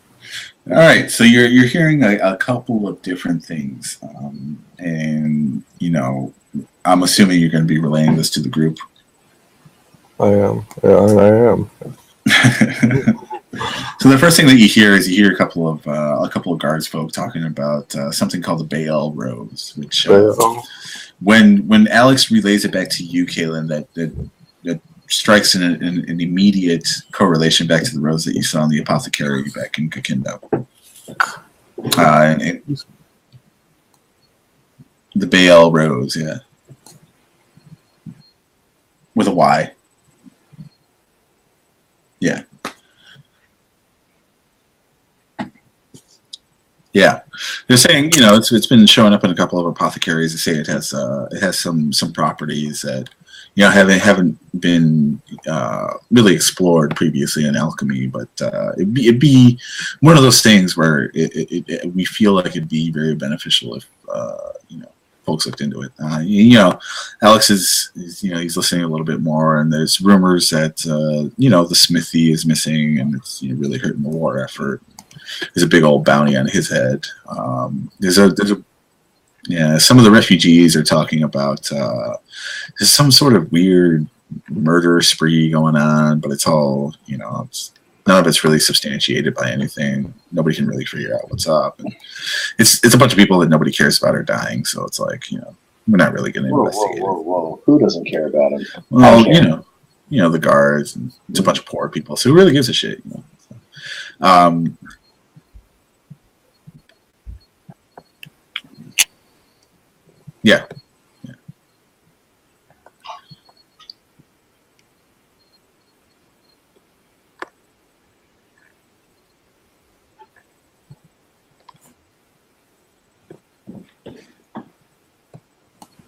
right. So you're hearing a couple of different things, and I'm assuming you're going to be relaying this to the group. I am. Yeah, I am. So the first thing that you hear is a couple of guards folk talking about something called the Baal Rose, which when Alex relays it back to you, Kaylin, that strikes an immediate correlation back to the rose that you saw in the apothecary back in Kakindo. The Baal Rose, yeah, with a Y. Yeah. Yeah, they're saying it's been showing up in a couple of apothecaries. They say it has some properties that haven't been really explored previously in alchemy, but it'd be one of those things where we feel like it'd be very beneficial if folks looked into it. Alex is he's listening a little bit more, and there's rumors that the smithy is missing, and it's really hurting the war effort. There's a big old bounty on his head. Some of the refugees are talking about there's some sort of weird murder spree going on, but it's all none of it's really substantiated by anything. Nobody can really figure out what's up. And it's a bunch of people that nobody cares about are dying, so it's like we're not really going to investigate. Whoa! Who doesn't care about him? Well, the guards, and it's a bunch of poor people. So who really gives a shit? Yeah.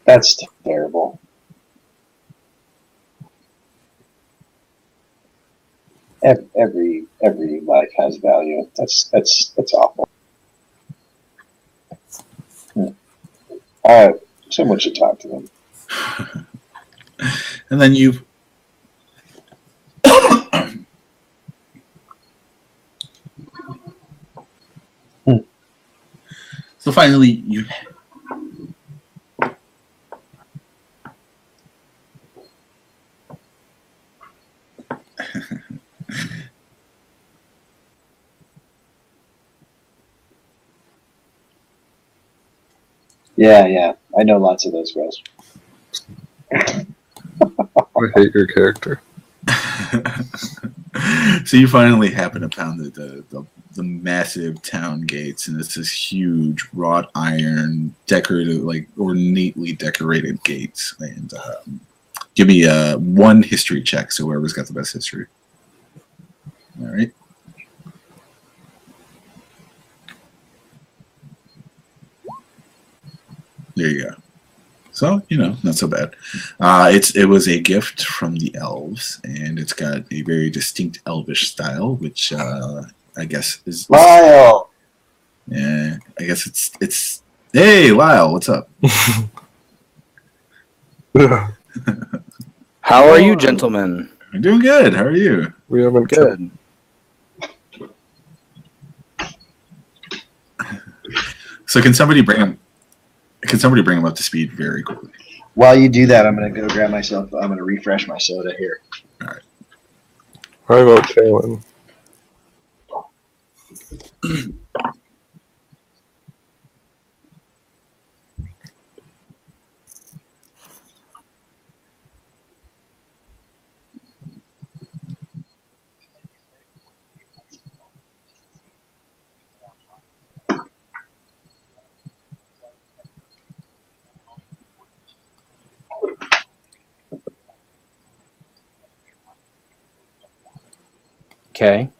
That's terrible. Every life has value. That's awful. Someone should talk to them. And then you. So finally, you. Yeah. I know lots of those girls. I hate your character. So you finally happen upon the massive town gates, and it's this huge wrought iron, decorated, like ornately decorated gates. And give me one history check. So whoever's got the best history. All right. There you go. So, not so bad. It was a gift from the elves, and it's got a very distinct elvish style, which I guess is Lyle. Yeah, I guess it's. Hey, Lyle, what's up? How are you, gentlemen? I'm doing good. How are you? We haven't Good. So can somebody bring him up to speed very quickly? While you do that, I'm going to go grab myself. I'm going to refresh my soda here. All right. I vote Kaylin. Okay.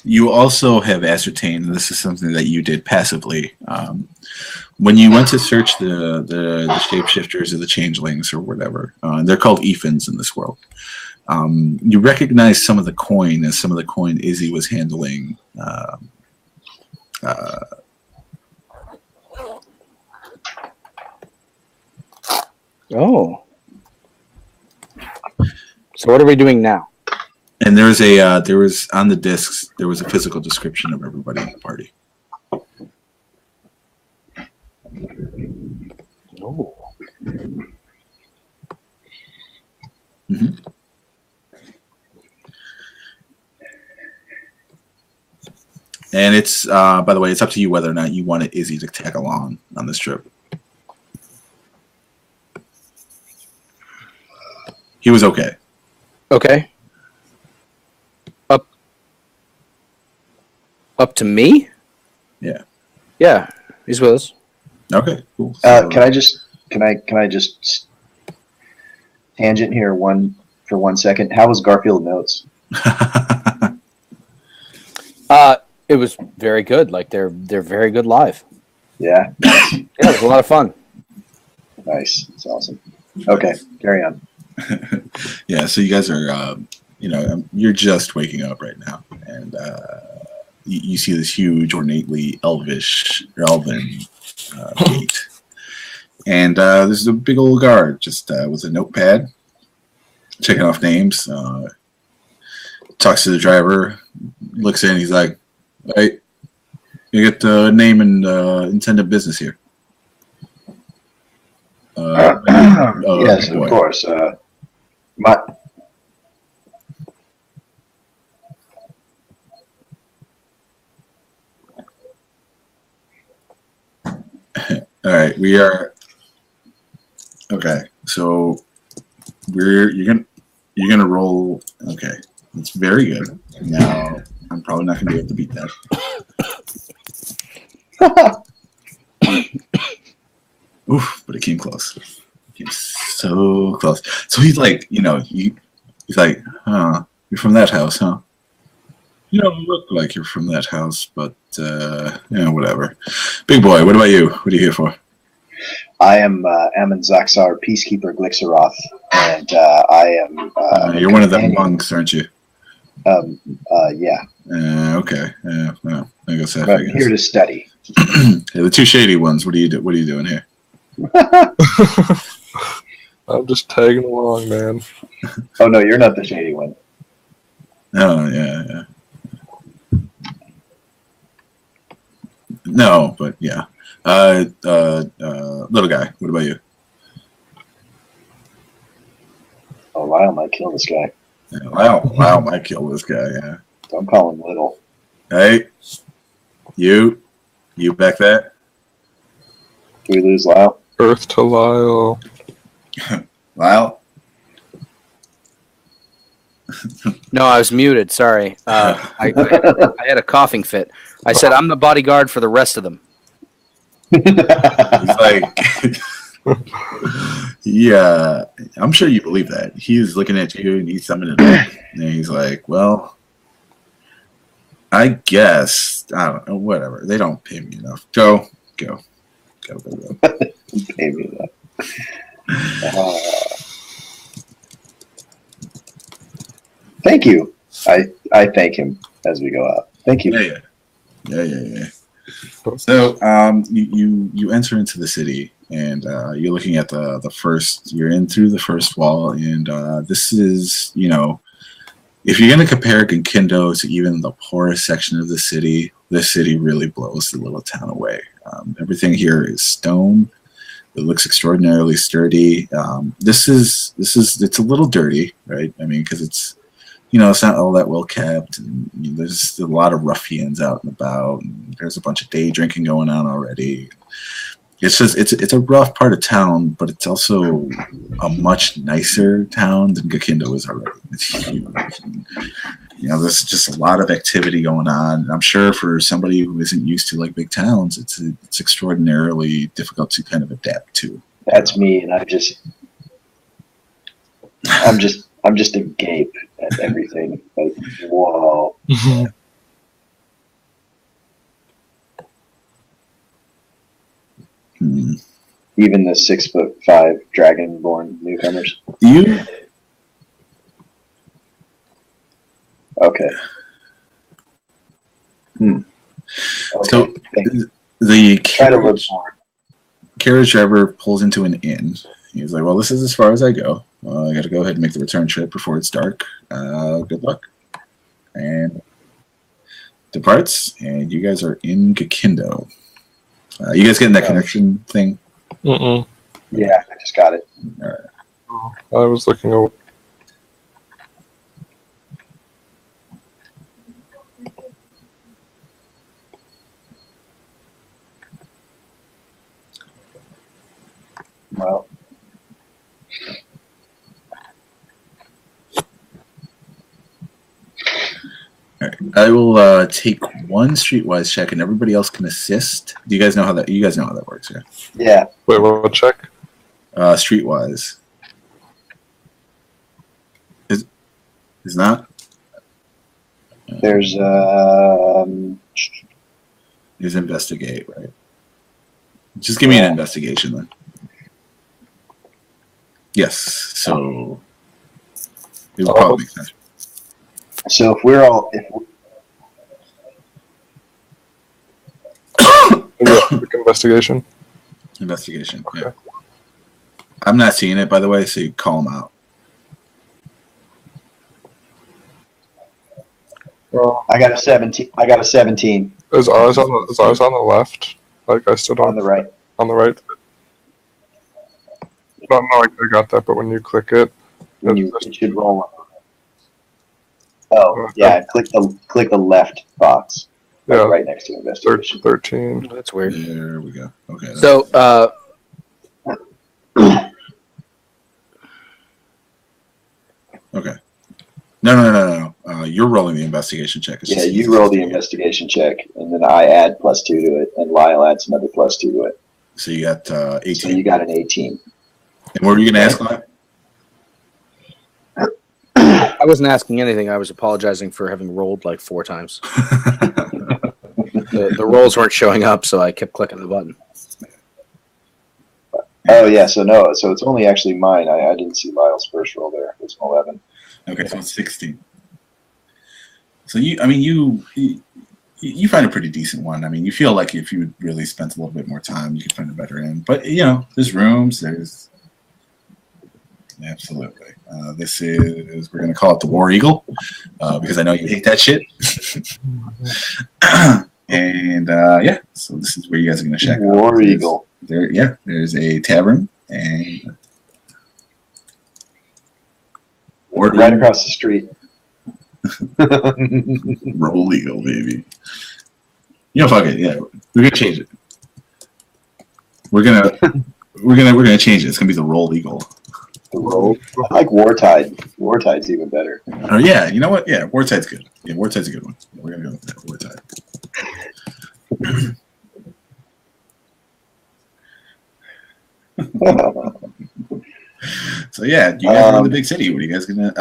You also have ascertained, and this is something that you did passively, when you went to search the shapeshifters or the changelings or whatever, they're called ephins in this world. You recognize some of the coin as some of the coin Izzy was handling. Oh. So what are we doing now? And there was on the discs, there was a physical description of everybody in the party. Oh. Mhm. And it's, by the way, it's up to you whether or not you wanted Izzy to tag along on this trip. He was okay. Okay. Up to me? Yeah. Yeah, he's with us. Okay, cool. Can I just tangent here for 1 second? How was Garfield Notes? It was very good. Like they're very good live. Yeah, Yeah, it was a lot of fun. nice. That's awesome. Okay, carry on. Yeah, so you guys are, you're just waking up right now, and you see this huge, ornately elven gate, and there's a big old guard just with a notepad, checking off names. Talks to the driver, looks in, he's like, "Hey, you get the name and intended business here." Yes, boy. of course. All right, we are okay. So you're gonna roll. Okay, it's very good. Now I'm probably not gonna be able to beat that. Oof, but it came close. It came so close. So he's like, he's like, huh? You're from that house, huh? You don't look like you're from that house, but whatever. Big boy, what about you? What are you here for? I am Amon Zaxar, Peacekeeper Glixeroth, and I am. You're one of the monks, aren't you? Yeah. Okay. Well, I guess that. I'm here to study. The two shady ones. What are you doing here? I'm just tagging along, man. Oh no, you're not the shady one. Oh yeah. No, but yeah. Little guy. What about you? Oh, Lyle might kill this guy. Yeah, Lyle might kill this guy. Yeah. Don't call him little. Hey, you back there? Do we lose Lyle? Earth to Lyle. Lyle? No, I was muted. Sorry. I had a coughing fit. I said I'm the bodyguard for the rest of them. He's like, yeah, I'm sure you believe that. He's looking at you and he's summing it up. And he's like, well, I guess, I don't know, whatever. They don't pay me enough. Go. Pay me that. Thank you. I thank him as we go out. Thank you. Yeah. So you enter into the city and you're looking at the first. You're in through the first wall, and this is if you're going to compare Ginkindo to even the poorest section of the city, this city really blows the little town away. Everything here is stone. It looks extraordinarily sturdy. It's a little dirty, right? I mean, because it's not all that well kept. And, there's a lot of ruffians out and about. And there's a bunch of day drinking going on already. It's just it's a rough part of town, but it's also a much nicer town than Ginkindo is already. It's huge. And, there's just a lot of activity going on. And I'm sure for somebody who isn't used to like big towns, it's extraordinarily difficult to kind of adapt to. That's me, and I'm just agape at everything. Like, whoa. Even the 6'5" dragonborn newcomers. You Okay. Okay. So Thank you. the Try to look forward. carriage driver pulls into an inn. He's like, well, this is as far as I go. I got to go ahead and make the return trip before it's dark. Good luck. And departs, and you guys are in Ginkindo. You guys getting that connection thing? Mm-mm. Yeah, I just got it. I was looking over. I will take one streetwise check, and everybody else can assist. Do you guys know how that? You guys know how that works, yeah? Yeah. Wait, what check? Streetwise is not There's is investigate, right? Just give me an investigation then. Yes, so it would probably make sense. so if we're all Maybe a quick investigation. Investigation. Okay. Yeah. I'm not seeing it, by the way, so you call them out. Well, I got a 17. I got a 17 is ours on the left? Like I stood on on the right. on the right. No, I got that. But when you click it, When it should roll. Oh yeah, click the left box. Like yeah, right next to investigation. 13. That's weird. There we go. Okay. So, Okay. No. You're rolling the investigation check. It's Yeah, just you easy roll to the do. investigation check, and then I add +2 to it, and Lyle adds another +2 to it. So you got 18. So you got an 18. And what were you going to ask, Lyle? I wasn't asking anything. I was apologizing for having rolled like 4 times. The rolls weren't showing up, so I kept clicking the button. Oh yeah, so no, so it's only actually mine. I didn't see Lyle's first roll there. It was an 11. Okay, so it's 16. So you find a pretty decent one. I mean, you feel like if you really spent a little bit more time, you could find a better inn. But there's rooms. There's absolutely. This is we're gonna call it the War Eagle because I know you hate that shit. And so this is where you guys are gonna check. War Eagle. There's a tavern and Right across the street. Roll Eagle, baby. Fuck it. Yeah, we're gonna change it. We're gonna change it. It's gonna be the Roll Eagle. The roll. I like Wartide. Wartide's even better. Oh yeah, you know what? Yeah, Wartide's good. Yeah, Wartide's a good one. Yeah, we're gonna go with that. Wartide. So yeah, you guys are in the big city. What are you guys gonna?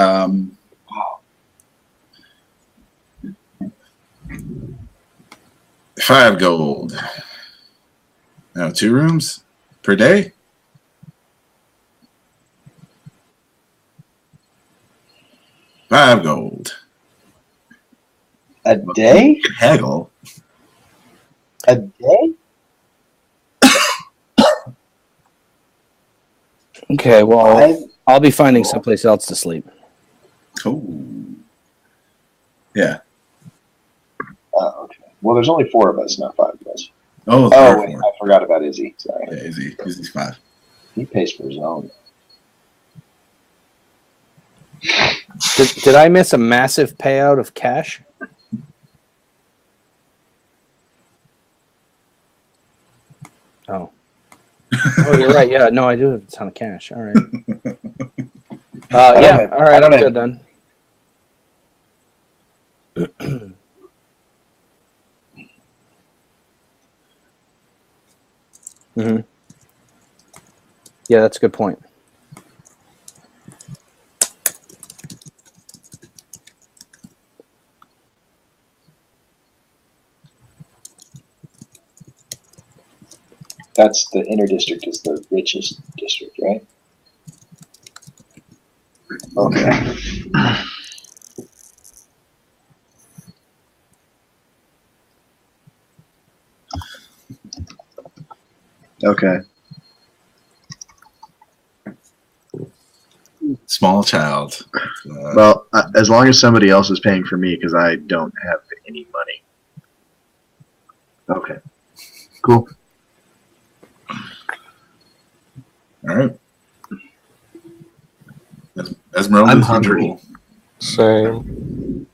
5 gold. No, 2 rooms per day. $5 gold. A day? You can haggle. A day? Okay, well, I- I'll be finding someplace else to sleep. Oh. Yeah. Okay. Well, there's only 4 of us, not 5 of us. Oh, Oh, 3 wait, or 4. I forgot about Izzy. Sorry. Yeah, Izzy's 5. He pays for his own. Did I miss a massive payout of cash? Oh. Oh, you're right. Yeah, no, I do have a ton of cash. All right. Yeah. All right. I'm good then. Mm-hmm. Yeah, that's a good point. That's the inner district is the richest district, right? Okay. Okay. Small child. Well, as long as somebody else is paying for me, because I don't have any money. Okay. Cool. All right. Esmeralda, I'm hungry. Same.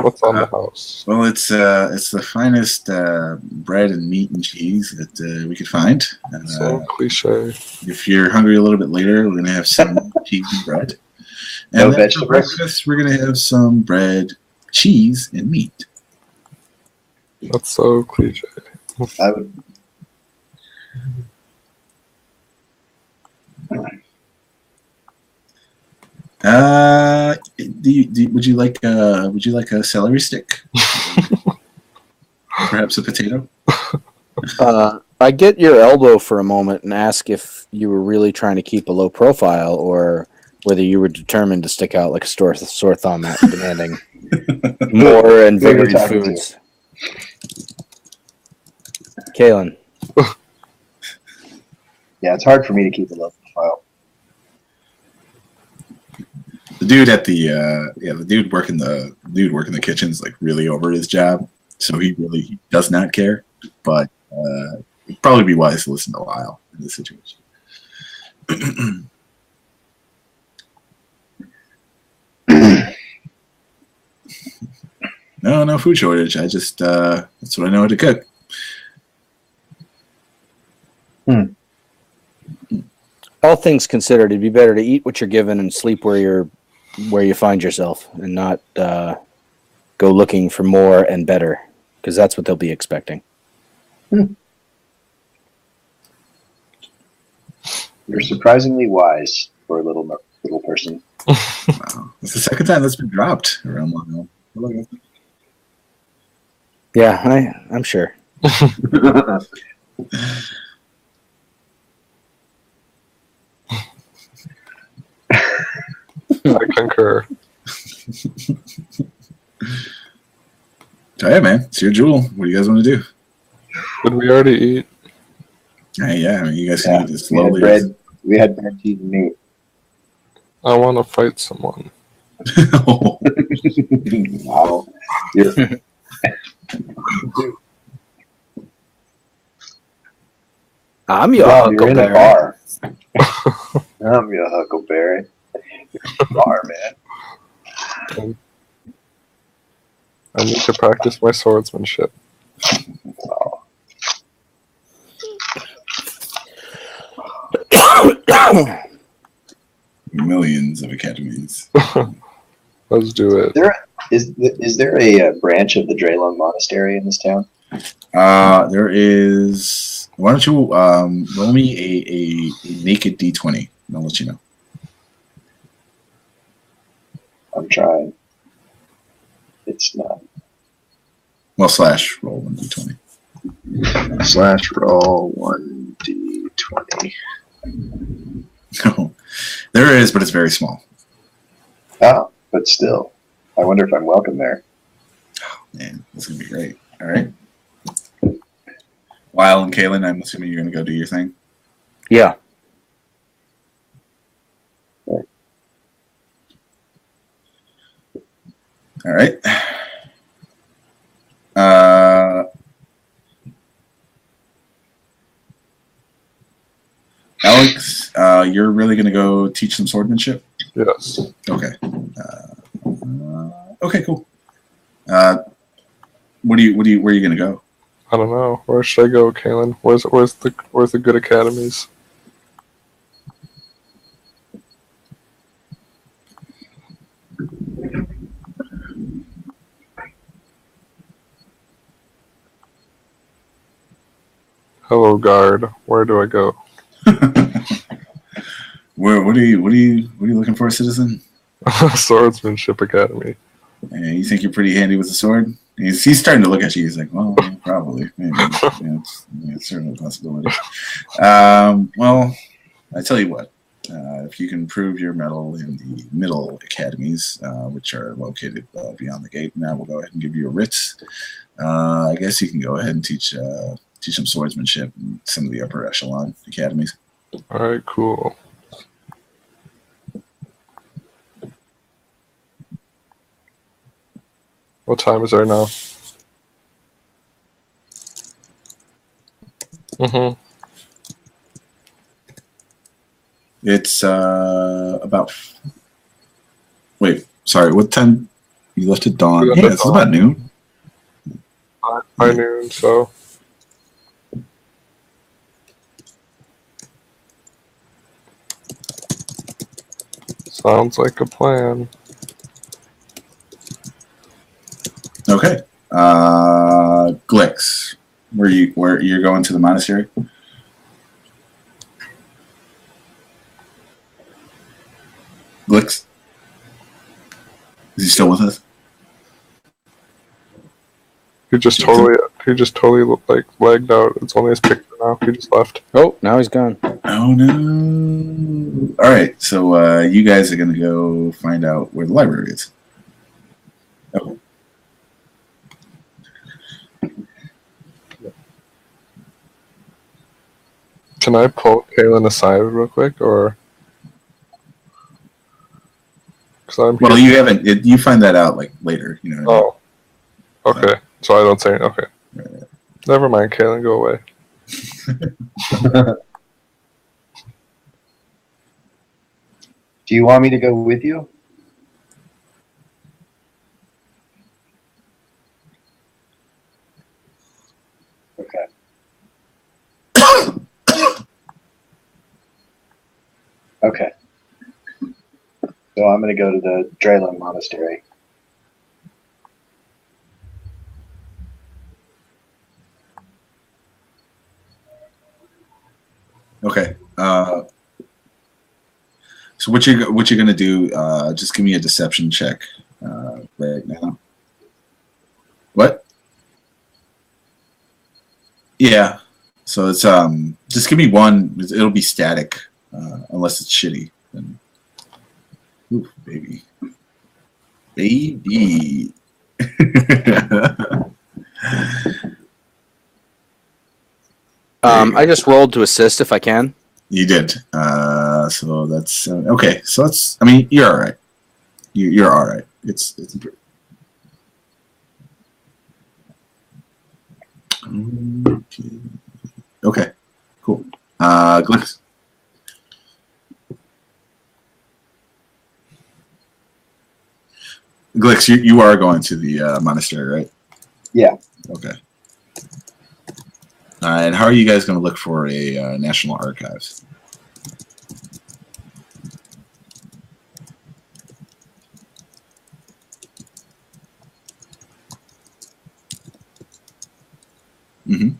What's on the house? Well, it's the finest bread and meat and cheese that we could find. So cliche. If you're hungry a little bit later, we're gonna have some cheese and bread. And No then vegetables? for breakfast, we're gonna have some bread, cheese, and meat. That's so cliche. I would. Would you like a celery stick? Perhaps a potato? I get your elbow for a moment and ask if you were really trying to keep a low profile or whether you were determined to stick out like a sore thumb at demanding more and Who are you varied talking to? foods. Kalen. Yeah, it's hard for me to keep a low profile. The dude at the dude working the kitchen's like really over his job, so he really does not care. But it'd probably be wise to listen to Lyle in this situation. No food shortage. I just that's what I know how to cook. All things considered, it'd be better to eat what you're given and sleep where you find yourself, and not go looking for more and better, because that's what they'll be expecting. You're surprisingly wise for a little person. Wow, it's the second time that's been dropped around Lyle. Yeah, I'm sure. I concur. So yeah, man, it's your jewel. What do you guys want to do? Did we already eat? Hey, yeah, I mean, you guys can Yeah, eat this we had slowly. bread. We had bread, cheese, and meat. I want to fight someone. Wow. You're- I'm your Wow, you're in a Huckleberry. bar. I'm your Huckleberry. You're in a bar, man. I need to practice my swordsmanship. Wow. Millions of academies. Let's do it. Is there a branch of the Draylung Monastery in this town? There is. Why don't you roll me a naked d20? And I'll let you know. I'm trying. It's not. Well, slash roll 1d20. Slash roll 1d20. No, there is, but it's very small. Oh, but still. I wonder if I'm welcome there. Man, this is gonna be great. All right. Lyle and Kaylin, I'm assuming you're gonna go do your thing. Yeah. All right. Alex, you're really gonna go teach some swordsmanship? Yes. Okay. Okay, cool. Where are you gonna go? I don't know. Where should I go, Kalen? Where's the good academies? Hello, guard. Where do I go? What are you looking for, citizen? Swordsmanship Academy. You think you're pretty handy with the sword? He's starting to look at you. He's like, well, yeah, probably, maybe. It's certainly a possibility. Well, I tell you what. If you can prove your mettle in the middle academies, which are located beyond the gate, now we'll go ahead and give you a writs. I guess you can go ahead and teach some swordsmanship in some of the upper echelon academies. All right, cool. What time is there now? Mm-hmm. It's about. Wait, sorry. What time? You left at dawn. We left Yeah, at it's dawn. about noon. By noon, so sounds like a plan. Okay. Glix, where you're going to the monastery? Glix, is he still with us? He just totally looked like lagged out. It's only his picture now. He just left. Oh, now he's gone. Oh no! All right, so you guys are gonna go find out where the library is. Oh. Can I pull Kaylin aside real quick, or? Because I'm Well, here. you haven't. You find that out like later. You know. Oh. Okay. So I don't say. Okay. Never mind, Kaylin. Go away. Do you want me to go with you? Okay. Okay. So I'm going to go to the Drelin Monastery. Okay. So what you're gonna do? Just give me a deception check right now. What? Yeah. So it's just give me one. It'll be static unless it's shitty. Then, ooh, baby. I just rolled to assist if I can. You did. So that's okay. So that's. I mean, you're all right. You're all right. It's. Okay. Cool. Glix. Glix, you are going to the monastery, right? Yeah. Okay. And how are you guys going to look for a National Archives? Mm-hmm.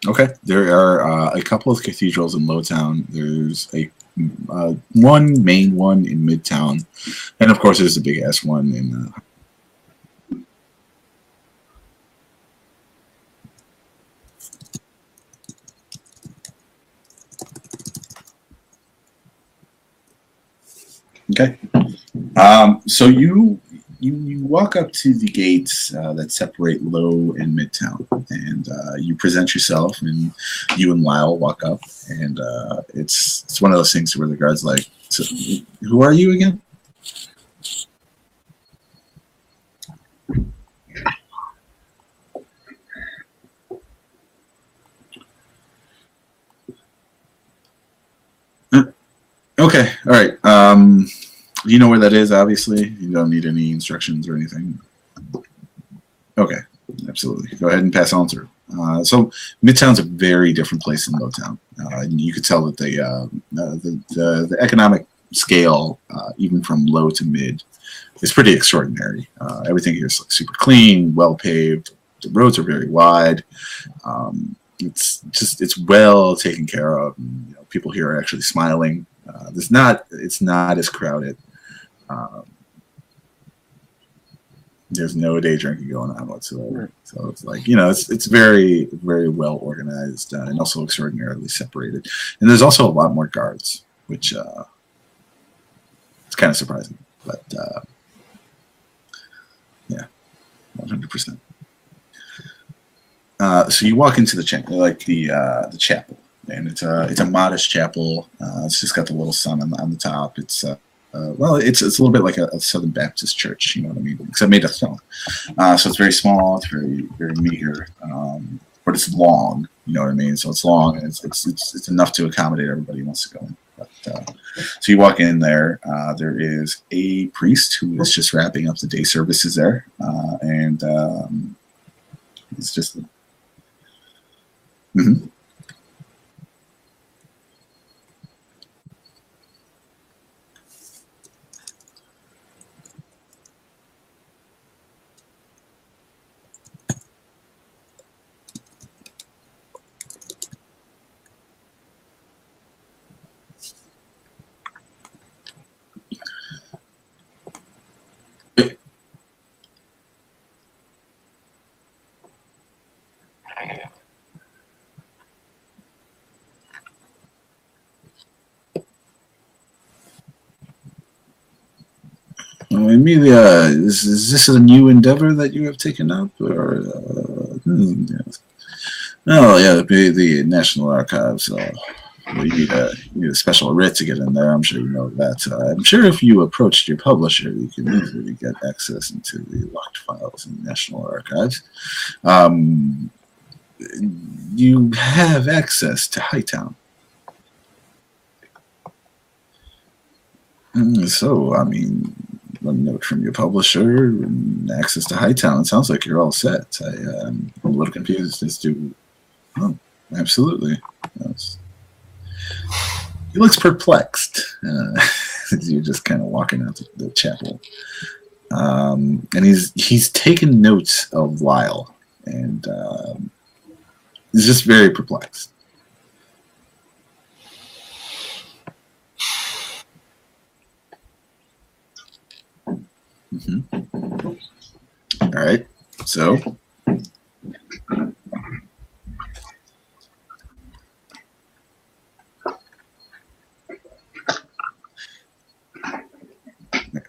Okay. There are a couple of cathedrals in Lowtown. There's a one main one in Midtown, and of course, there's a big ass one in. Okay. So you walk up to the gates that separate Low and Midtown, and you present yourself, and you and Lyle walk up, and it's one of those things where the guard's like, so, "Who are you again?" Okay, all right. You know where that is, obviously. You don't need any instructions or anything. Okay, absolutely. Go ahead and pass on through. So Midtown's a very different place than Lowtown. You could tell that the economic scale, even from low to mid, is pretty extraordinary. Everything here is like super clean, well paved. The roads are very wide. It's well taken care of. And, you know, people here are actually smiling. It's not as crowded. There's no day drinking going on whatsoever. So it's like, you know, it's very, very well organized and also extraordinarily separated. And there's also a lot more guards, which it's kind of surprising. But yeah, 100%. So you walk into the chapel, and it's a modest chapel. It's just got the little sun on the top. It's well, it's a little bit like a Southern Baptist church, you know what I mean? Except made of stone. So it's very small. It's very, very meager, but it's long. You know what I mean? So it's long, and it's enough to accommodate everybody who wants to go in. But So you walk in there. There is a priest who is just wrapping up the day services there, and it's just. Mhm. Amelia, is this a new endeavor that you have taken up, or? Yes. Oh, yeah, the National Archives. You need a special writ to get in there. I'm sure you know that. I'm sure if you approached your publisher, you could easily get access into the locked files in the National Archives. You have access to Hightown. So, I mean, a note from your publisher and access to Hightown. It sounds like you're all set. I'm a little confused as to. Oh, absolutely. Yes. He looks perplexed. You're just kind of walking out the chapel, and he's taken notes of Lyle, and he's just very perplexed. Mm-hmm. All right, so.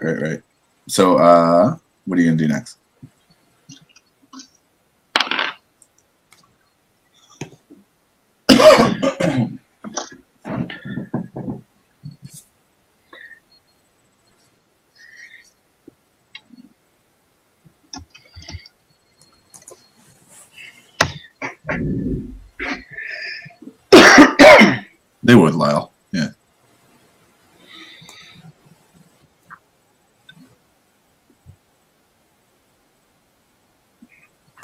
Right. So, what are you gonna do next? They would, Lyle. Yeah.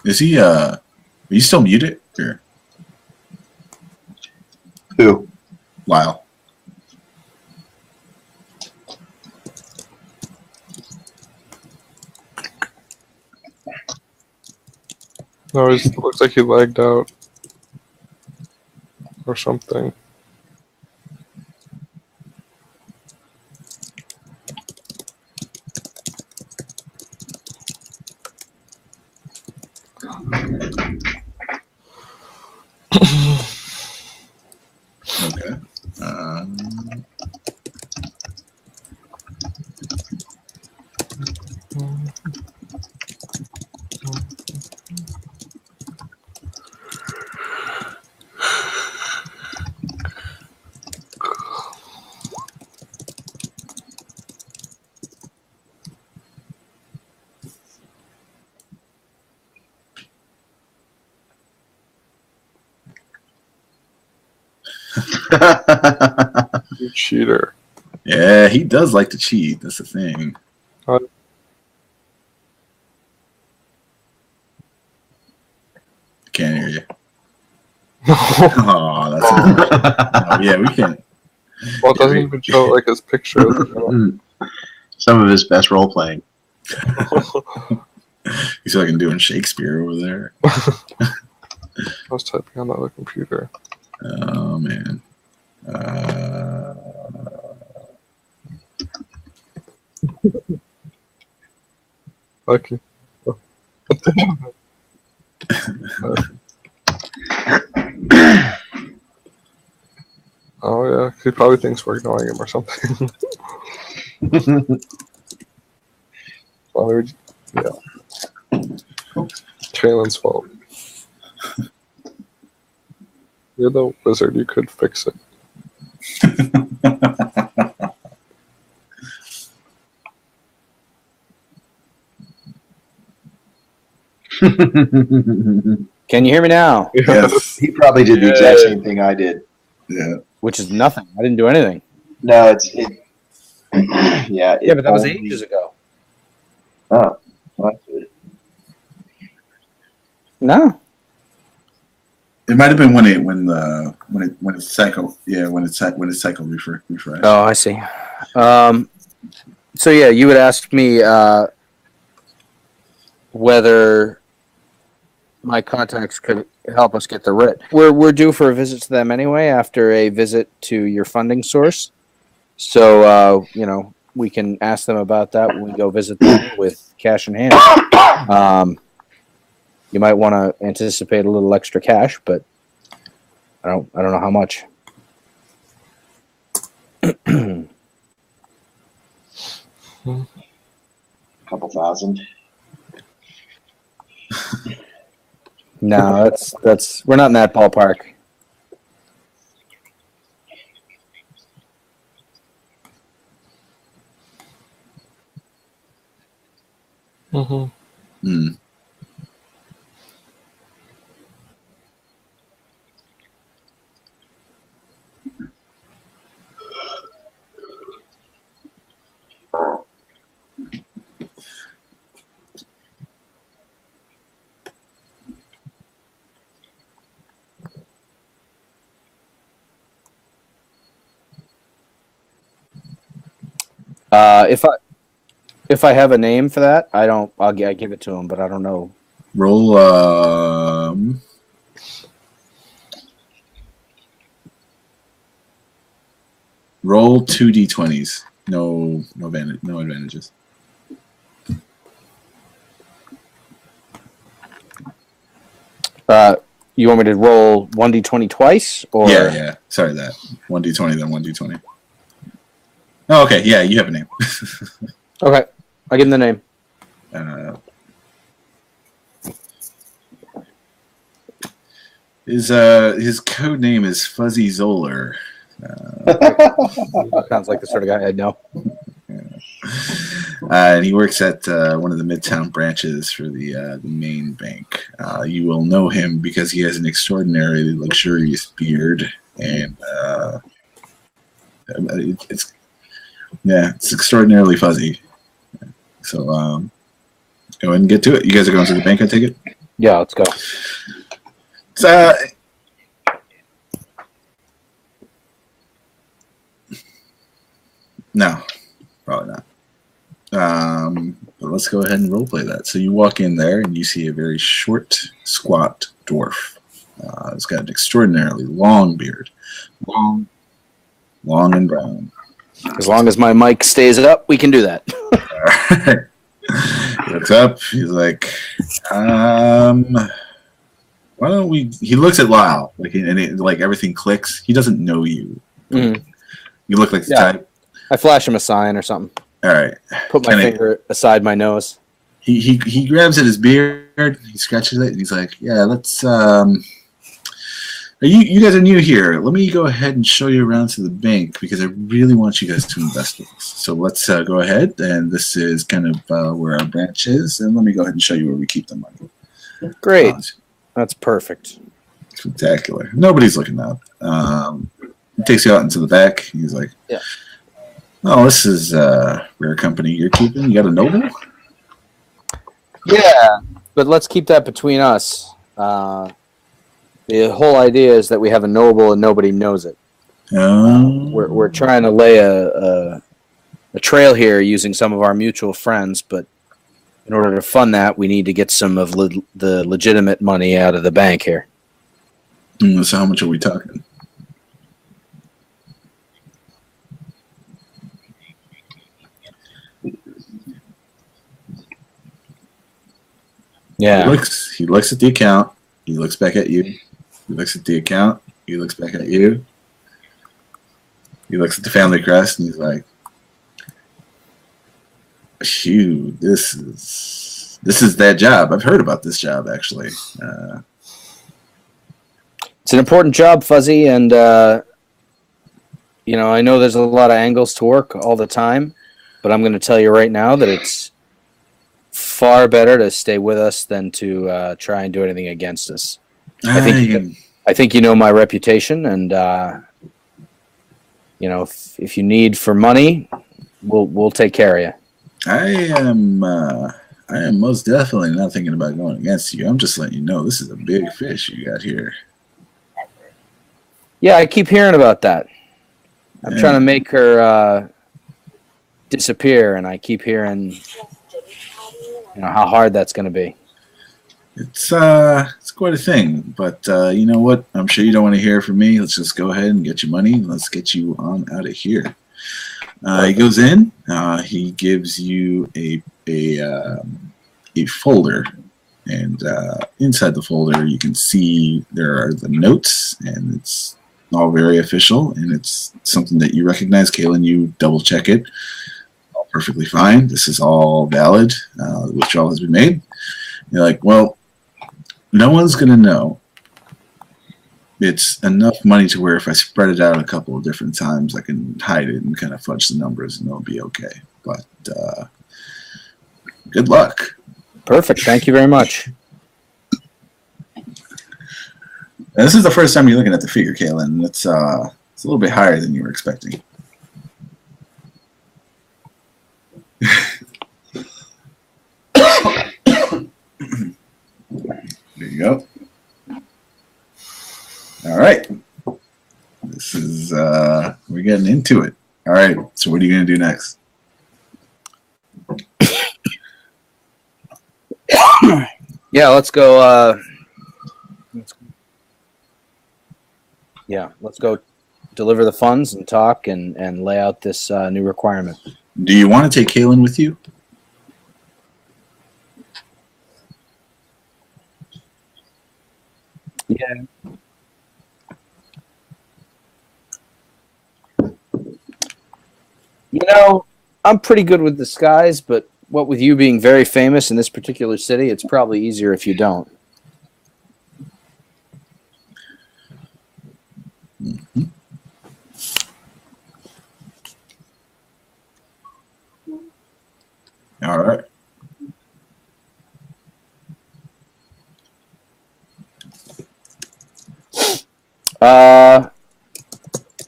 Is he? Are you still muted? Here, Who? Lyle. No, it looks like he lagged out or something. Okay. You cheater. Yeah, he does like to cheat. That's the thing. Can't hear you. Oh, that's oh, yeah. We can't. Well, it doesn't even show like his picture. Some of his best role playing. He's like doing Shakespeare over there. I was typing on the other computer. Oh man. Okay. Oh yeah, he probably thinks we're ignoring him or something. Well, yeah. Traylon's fault. You're the wizard. You could fix it. Can you hear me now? Yes. He probably did the exact same thing I did. Yeah. Which is nothing. I didn't do anything. No, yeah. Yeah, but that was only- ages ago. Oh, well, that's good. No. It might have been when it's cycle. Yeah, when it's cycle refresh. Oh, I see. So yeah, you would ask me whether my contacts could help us get the writ. We're due for a visit to them anyway after a visit to your funding source. So we can ask them about that when we go visit them with cash in hand. You might want to anticipate a little extra cash, but I don't know how much. Couple thousand. No, that's we're not in that ballpark. Mm-hmm. Hmm. If I have a name for that, I give it to him, but I don't know. Roll. Roll 2d20s. No advantages. You want me to roll 1d20 twice, or Yeah. Sorry, that 1d20 then 1d20. Oh, okay. Yeah, you have a name. Okay, I give him the name. His code name is Fuzzy Zoller. Sounds like the sort of guy I'd know. And he works at one of the Midtown branches for the main bank. You will know him because he has an extraordinarily luxurious beard, and it's extraordinarily fuzzy. So go ahead and get to it. You guys are going to the bank, I take it? Yeah, let's go. So, no, probably not. But let's go ahead and roleplay that. So you walk in there and you see a very short, squat dwarf. He's got an extraordinarily long beard, long and brown. As long as my mic stays up, we can do that. He looks up. He's like, why don't we? He looks at Lyle, like everything clicks. He doesn't know you. Mhm. You look like the Yeah. type. I flash him a sign or something. All right. Put my Can I- finger aside my nose. He grabs at his beard. He scratches it, and he's like, "Yeah, let's. You guys are new here. Let me go ahead and show you around to the bank because I really want you guys to invest with us. So let's go ahead, and this is kind of where our branch is, and let me go ahead and show you where we keep the money. Great. That's perfect. Spectacular. Nobody's looking up. He takes you out into the back. He's like, Yeah. Oh, this is rare company you're keeping. You got a noble? Yeah, but let's keep that between us. The whole idea is that we have a noble and nobody knows it. We're trying to lay a trail here using some of our mutual friends, but in order to fund that, we need to get some of the legitimate money out of the bank here. So how much are we talking? Yeah. He looks at the account. He looks back at you. He looks at the account. He looks back at you. He looks at the family crest, and he's like, "Phew, this is that job. I've heard about this job actually." It's an important job, Fuzzy, and I know there's a lot of angles to work all the time, but I'm going to tell you right now that it's far better to stay with us than to try and do anything against us. I think you know my reputation, and if you need for money, we'll take care of you. I am most definitely not thinking about going against you. I'm just letting you know this is a big fish you got here. Yeah, I keep hearing about that. I'm Yeah. trying to make her disappear, and I keep hearing, how hard that's going to be. It's quite a thing, but you know what? I'm sure you don't want to hear from me. Let's just go ahead and get your money. Let's get you on out of here. He goes in. He gives you a folder, and inside the folder you can see there are the notes, and it's all very official, and it's something that you recognize. Kalen, you double check it. All perfectly fine. This is all valid. The withdrawal has been made. You're like, well, no one's going to know. It's enough money to where if I spread it out a couple of different times, I can hide it and kind of fudge the numbers, and it'll be okay. But good luck. Perfect. Thank you very much. Now, this is the first time you're looking at the figure, Kalen. It's a little bit higher than you were expecting. There you go. All right. This is we're getting into it. All right. So what are you going to do next? Yeah, let's go. Let's go deliver the funds and talk and lay out this new requirement. Do you want to take Kalen with you? Yeah. I'm pretty good with disguise, but what with you being very famous in this particular city, it's probably easier if you don't. Mm-hmm. All right.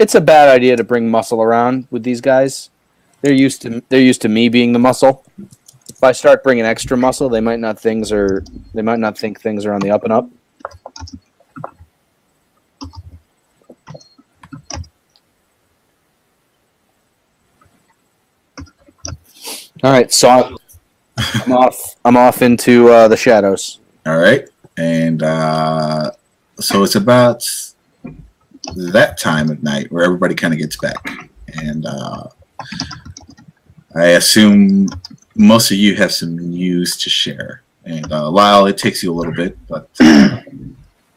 It's a bad idea to bring muscle around with these guys. They're used to me being the muscle. If I start bringing extra muscle, they might not think things are on the up and up. All right, so I'm off into the shadows. All right. And so it's about that time of night where everybody kind of gets back. And I assume most of you have some news to share. And Lyle, it takes you a little bit, but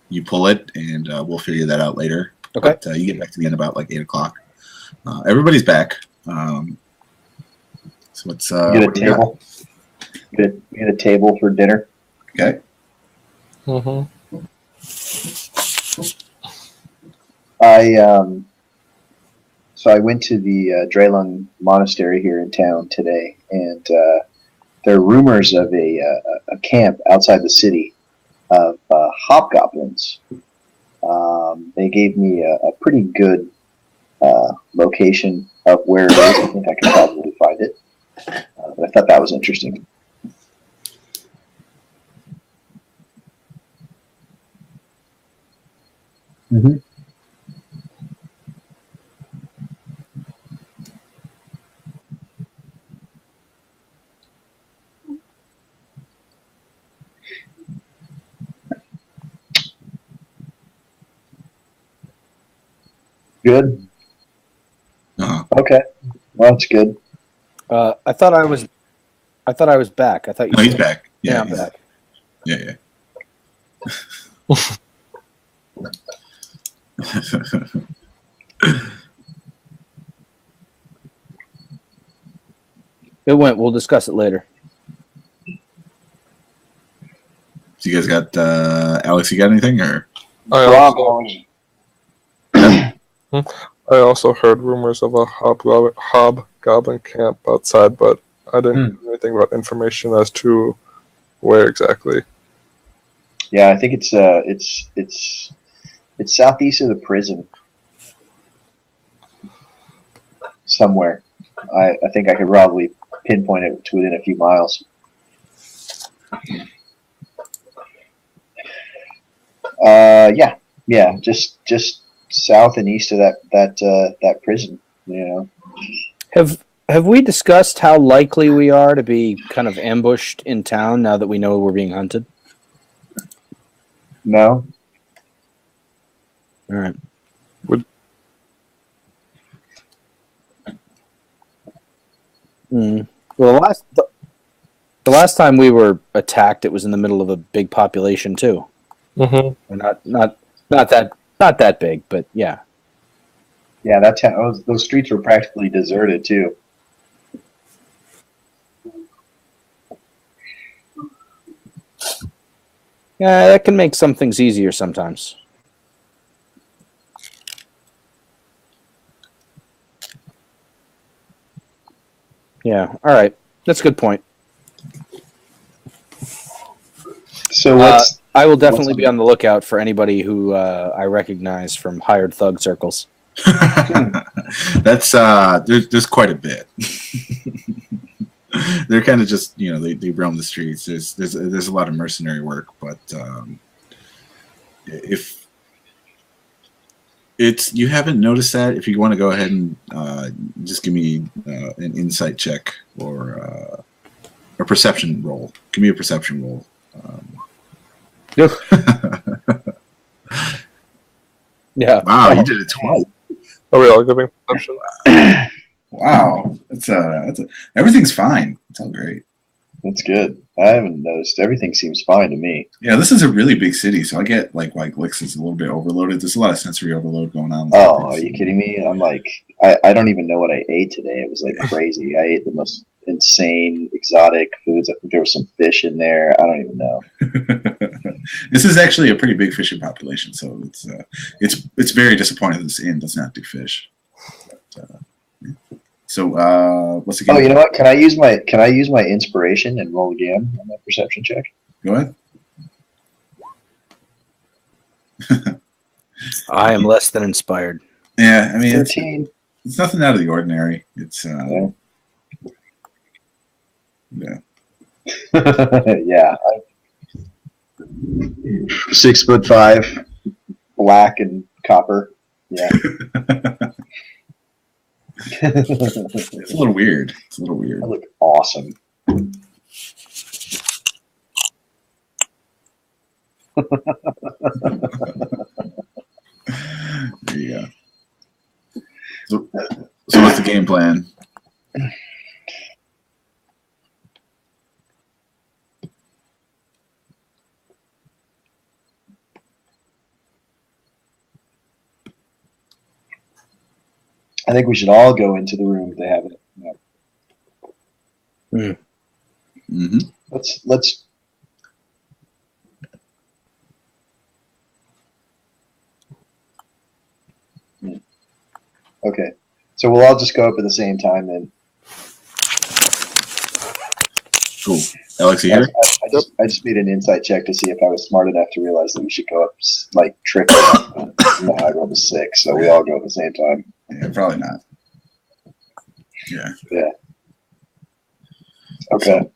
you pull it, and we'll figure that out later. Okay. But you get back to me in about like 8 o'clock. Everybody's back. So it's Get a table. Get a table for dinner. Okay. Mm-hmm. So I went to the Drelung Monastery here in town today, and there are rumors of a camp outside the city of hobgoblins. They gave me a pretty good location of where it is. I think I can probably find it. But I thought that was interesting. Mm-hmm. Good. Uh-huh. Okay. Well, that's good. I thought I was back. I thought you. No, he's back. Yeah, I'm he's- back. Yeah. It went. We'll discuss it later. So you guys got Alex? You got anything or? I also heard rumors of a hobgoblin camp outside, but I didn't hear anything about information as to where exactly. Yeah, I think it's southeast of the prison. somewhere. I think I could probably pinpoint it to within a few miles. Yeah, just south and east of that prison. You know. Have we discussed how likely we are to be kind of ambushed in town now that we know we're being hunted? No. All right. Well, the last time we were attacked, it was in the middle of a big population too. Mm-hmm. Not that big, but yeah. Yeah, those streets were practically deserted too. Yeah, that can make some things easier sometimes. Yeah. All right. That's a good point. So what's I will definitely be on the lookout for anybody who I recognize from hired thug circles. That's there's quite a bit. They're kind of just, you know, they roam the streets. There's a lot of mercenary work, but if it's you haven't noticed that, if you want to go ahead and just give me an insight check or a perception roll. Give me a perception roll. Yeah. Wow, you did it twice. Are we all giving perception? Wow, everything's fine. It's all great. That's good. I haven't noticed. Everything seems fine to me. Yeah, this is a really big city, so I get like Licks is a little bit overloaded. There's a lot of sensory overload going on. Oh, are you kidding me? I'm like, I don't even know what I ate today. It was like crazy. I ate the most insane, exotic foods. I think there was some fish in there. I don't even know. This is actually a pretty big fishing population, so it's very disappointing that this inn does not do fish. But, so what's the game? Oh, you know what? Can I use my inspiration and roll again on that perception check? Go ahead. I am less than inspired. Yeah, I mean, 13. it's nothing out of the ordinary. It's yeah. Yeah. 6'5", black and copper. Yeah. It's a little weird. It's a little weird. I look awesome. There you go. So what's the game plan? I think we should all go into the room if they have it. Yeah. Mm-hmm. Let's. Okay, so we'll all just go up at the same time then. Cool. Alex, you here? I just made an insight check to see if I was smart enough to realize that we should go up like triple. No, I rolled a 6, so we all go at the same time. Yeah, probably not. Yeah. Yeah. Okay.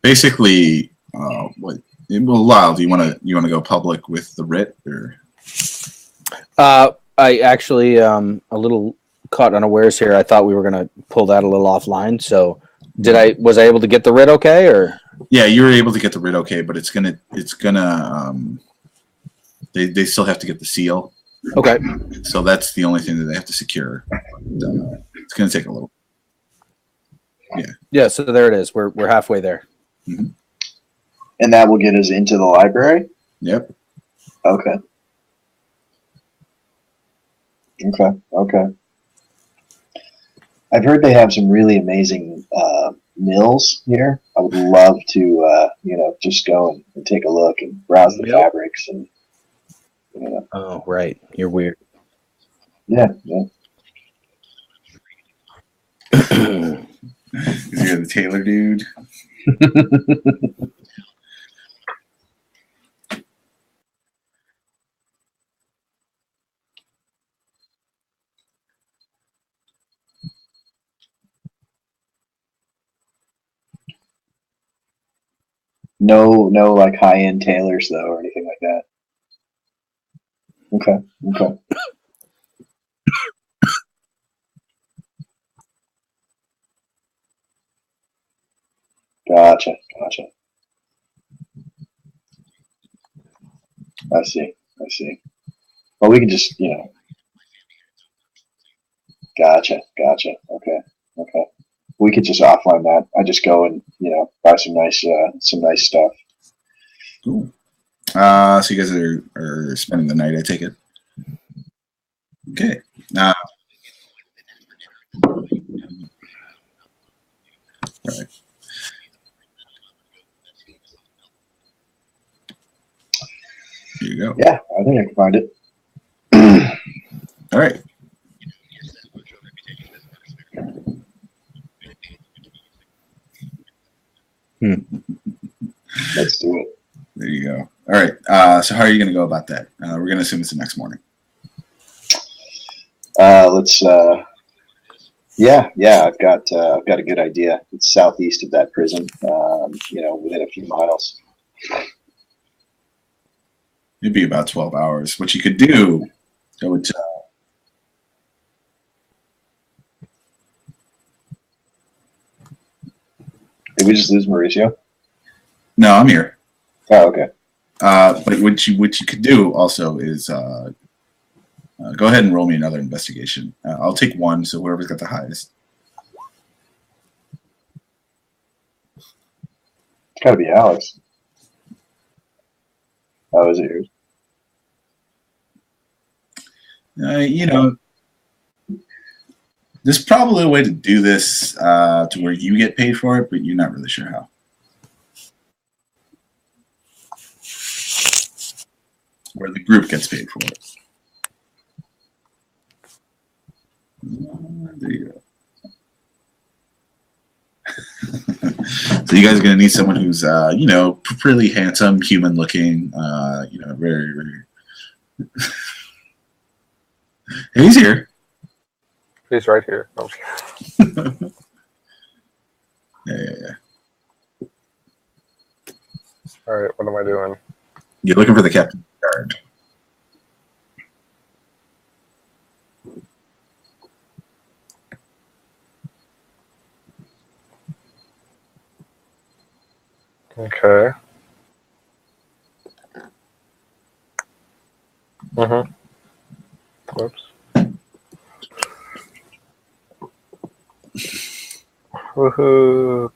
Basically, what? Well, Lyle, do you want to go public with the writ or? I actually a little caught unawares here. I thought we were going to pull that a little offline. So, was I able to get the writ okay, or? Yeah, you were able to get the writ okay, but it's gonna they still have to get the seal. Okay. So that's the only thing that they have to secure. It's gonna take a little. Yeah. Yeah. So there it is. We're halfway there. Mm-hmm. And that will get us into the library? Yep. Okay. Okay. I've heard they have some really amazing mills here. I would love to, just go and take a look and browse the fabrics and. Oh, right. You're weird. Yeah. You're the tailor dude. No, like high end tailors though, or anything like that. Okay. Gotcha. I see. Well, we can just, gotcha. Okay. We could just offline that. I just go and, buy some nice stuff. Cool. So you guys are spending the night, I take it. Okay. Right. Here you go. Yeah, I think I can find it. All right. Let's do it. There you go. All right. So how are you going to go about that? We're going to assume it's the next morning. Let's. Yeah. I've got a good idea. It's southeast of that prison. Within a few miles. It'd be about 12 hours. What you could do, go to. Did we just lose Mauricio? No, I'm here. Oh, okay. But what you could do also is go ahead and roll me another investigation. I'll take one, so whoever's got the highest. It's got to be Alex. Oh, is it yours? There's probably a way to do this to where you get paid for it, but you're not really sure how. Where the group gets paid for it. There you go. So you guys are going to need someone who's, pretty handsome, human-looking, very, very... He's here. He's right here. Oh. Yeah. All right, what am I doing? You're looking for the captain guard. Okay. Whoops. Woohoo.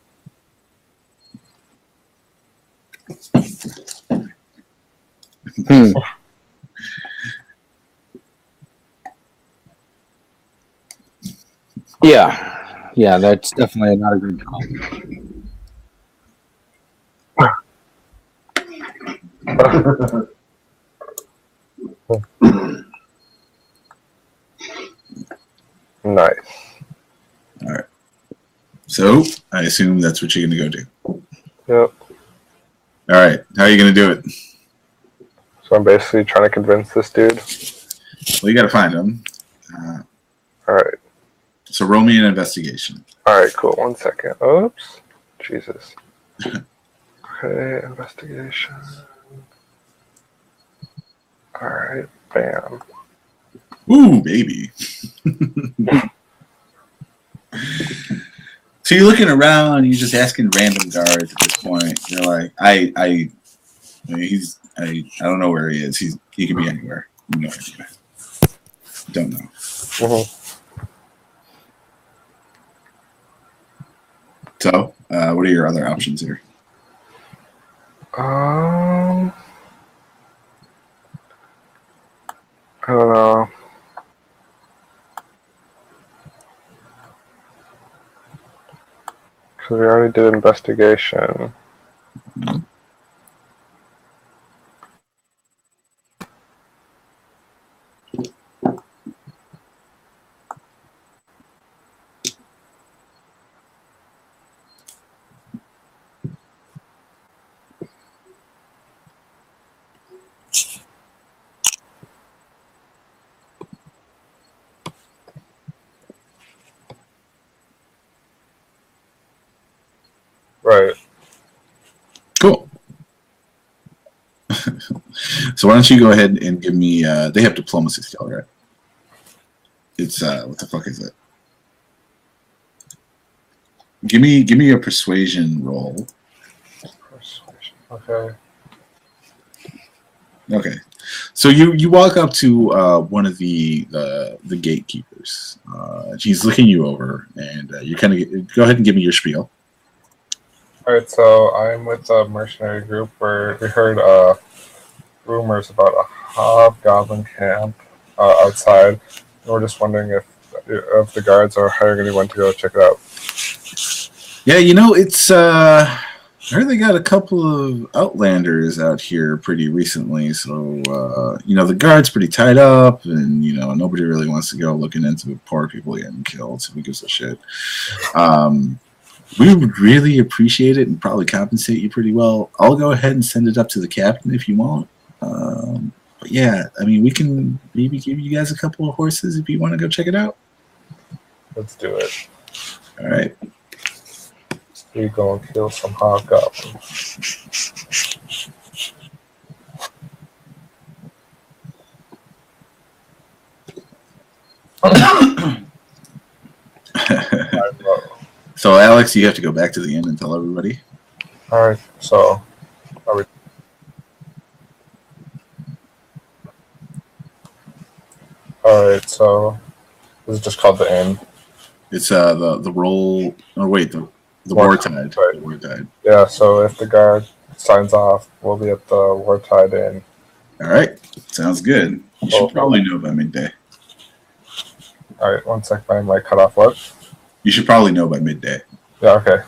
Yeah, that's definitely not a good call. Nice. All right. So I assume that's what you're going to go do. Yep. All right. How are you going to do it? So I'm basically trying to convince this dude. Well, you got to find him. All right. So roll me an investigation. All right, cool. 1 second. Oops. Jesus. Okay, investigation. All right, bam. Ooh, baby. So you're looking around, you're just asking random guards at this point. You're like, I don't know where he is. He could be anywhere. No idea. Don't know. Mm-hmm. So, what are your other options here? I don't know. Because we already did investigation. Right. Cool. So why don't you go ahead and give me? They have diplomacy skill, right? It's what the fuck is it? Give me a persuasion roll. Persuasion. Okay. Okay, so you walk up to one of the gatekeepers. He's looking you over, and you kind of go ahead and give me your spiel. All right. So I'm with a mercenary group where we heard rumors about a hobgoblin camp outside. And we're just wondering if the guards are hiring anyone to go check it out. Yeah, it's I heard they got a couple of outlanders out here pretty recently, so the guard's pretty tied up, and nobody really wants to go looking into poor people getting killed. So who gives a shit? We would really appreciate it and probably compensate you pretty well. I'll go ahead and send it up to the captain if you want. But yeah, I mean, we can maybe give you guys a couple of horses if you want to go check it out. Let's do it. All right. We go and kill some hobgoblins. So, Alex, you have to go back to the inn and tell everybody. All right. So, are we? All right. So, this is just called the inn. It's the roll. Oh wait, the Wartide. Right. The Wartide. Yeah. So if the guard signs off, we'll be at the Wartide inn. All right, sounds good. You should probably know by midday. All right. One sec. My mic cut off. What? You should probably know by midday. Yeah. Okay.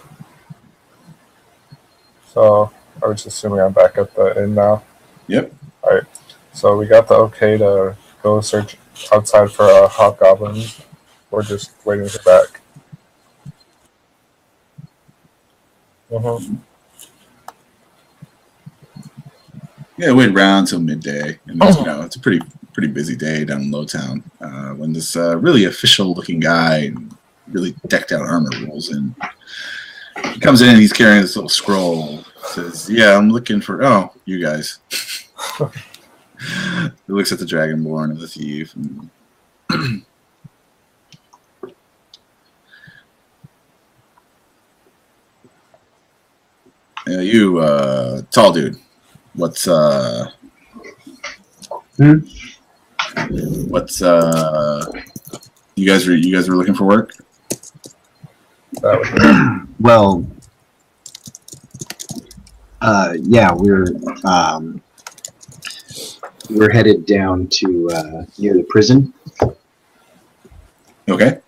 So I was just assuming I'm back at the inn now. Yep. All right. So we got the okay to go search outside for a hobgoblin. We're just waiting to hear back. Mm-hmm. Yeah, wait around until midday, and it's a pretty busy day down in Lowtown when this really official-looking guy, really decked-out armor rolls in. He comes in and he's carrying this little scroll. Says, "Yeah, I'm looking for you guys." He looks at the Dragonborn and the thief. And you, tall dude. What's you guys were looking for work? Well, yeah, we're headed down to near the prison. Okay.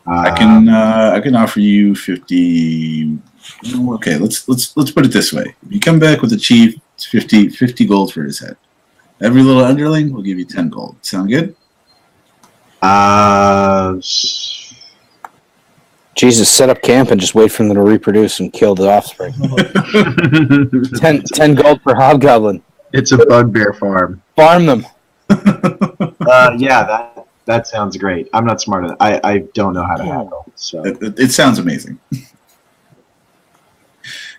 I can offer you 50. Okay, let's put it this way. If you come back with the chief, it's 50 gold for his head. Every little underling will give you 10 gold. Sound good? Jesus, set up camp and just wait for them to reproduce and kill the offspring. 10 gold per hobgoblin. It's a bugbear farm. Farm them. Yeah, that sounds great. I'm not smart enough. I don't know how to handle. So it sounds amazing.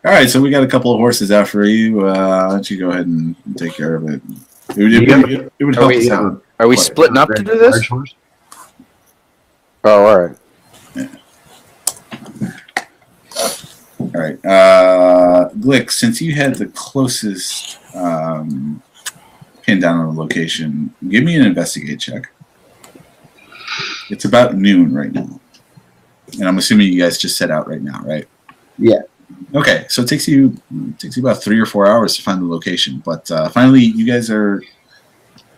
All right, so we got a couple of horses out for you. Why don't you go ahead and take care of it? It would help us out. Are we splitting up to do this? Oh, all right. Yeah. All right, Glick, since you had the closest pin down on the location, give me an investigate check. It's about noon right now, and I'm assuming you guys just set out right now, right? Yeah. Okay, so it takes you about 3 or 4 hours to find the location, but finally you guys are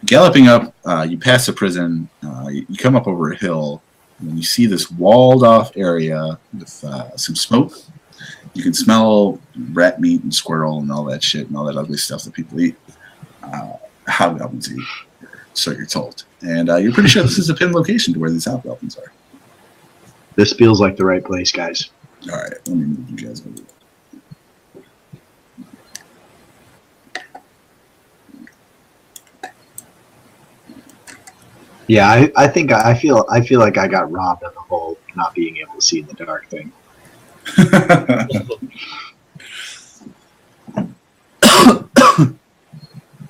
galloping up. You pass the prison. You come up over a hill, and you see this walled off area with some smoke. You can smell rat meat and squirrel and all that shit and all that ugly stuff that people eat. Hobgoblins eat, so you're told. And you're pretty sure this is a pin location to where these hobgoblins are. This feels like the right place, guys. All right, let me move you guys over. Yeah, I think I feel like I got robbed of the whole not being able to see in the dark thing.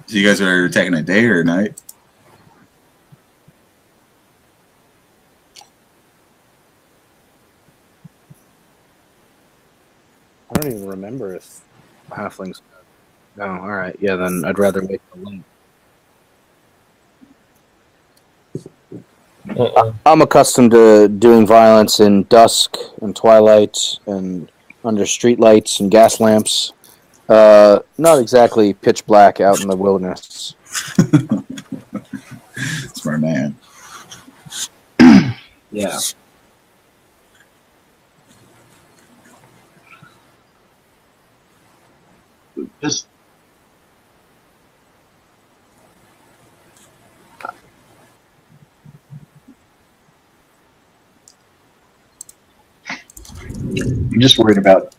So you guys are attacking at day or night? I don't even remember if halflings. No, all right. Yeah, then I'd rather wait for light. I'm accustomed to doing violence in dusk and twilight and under street lights and gas lamps. Not exactly pitch black out in the wilderness. Smart man. Yeah. Just I'm just worried about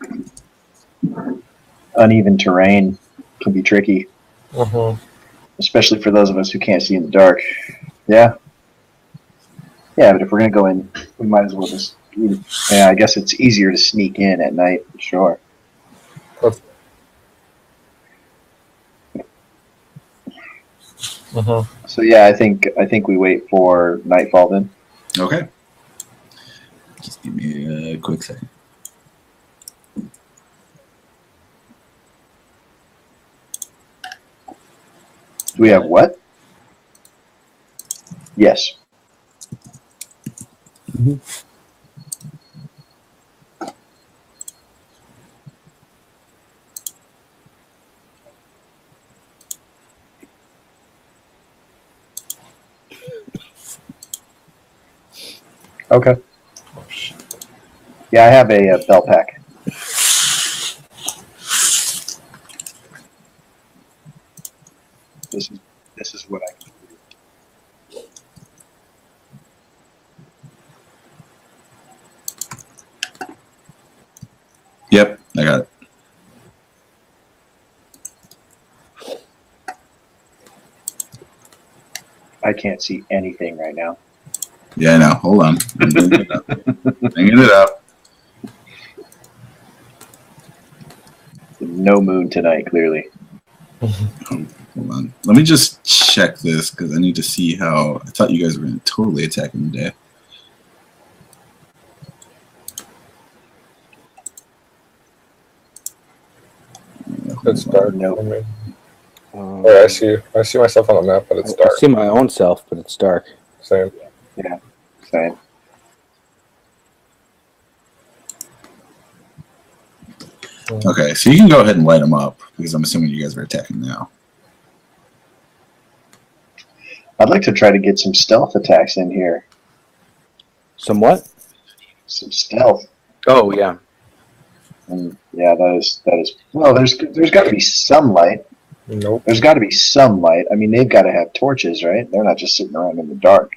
uneven terrain. Can be tricky, especially for those of us who can't see in the dark. Yeah. Yeah, but if we're gonna go in, we might as well just. Yeah, I guess it's easier to sneak in at night. Sure. So yeah, I think we wait for nightfall then. Okay. Just give me a quick second. Do we have what? Yes. Okay. Yeah, I have a belt pack. This is what I can do. Yep, I got it. I can't see anything right now. Yeah, I know. Hold on. I'm bringing it up. Bringing it up. No moon tonight, clearly. Hold on. Let me just check this because I need to see how. I thought you guys were going to totally attack in the day. It's dark. Nope. I mean, I see myself on the map, but it's I dark. see my own self, but it's dark. Same. Same. Okay, so you can go ahead and light them up because I'm assuming you guys are attacking now. I'd like to try to get some stealth attacks in here. Somewhat? Some stealth. Oh, yeah. And yeah, that is. Well, there's got to be some light. Nope. There's got to be some light. I mean, they've got to have torches, right? They're not just sitting around in the dark.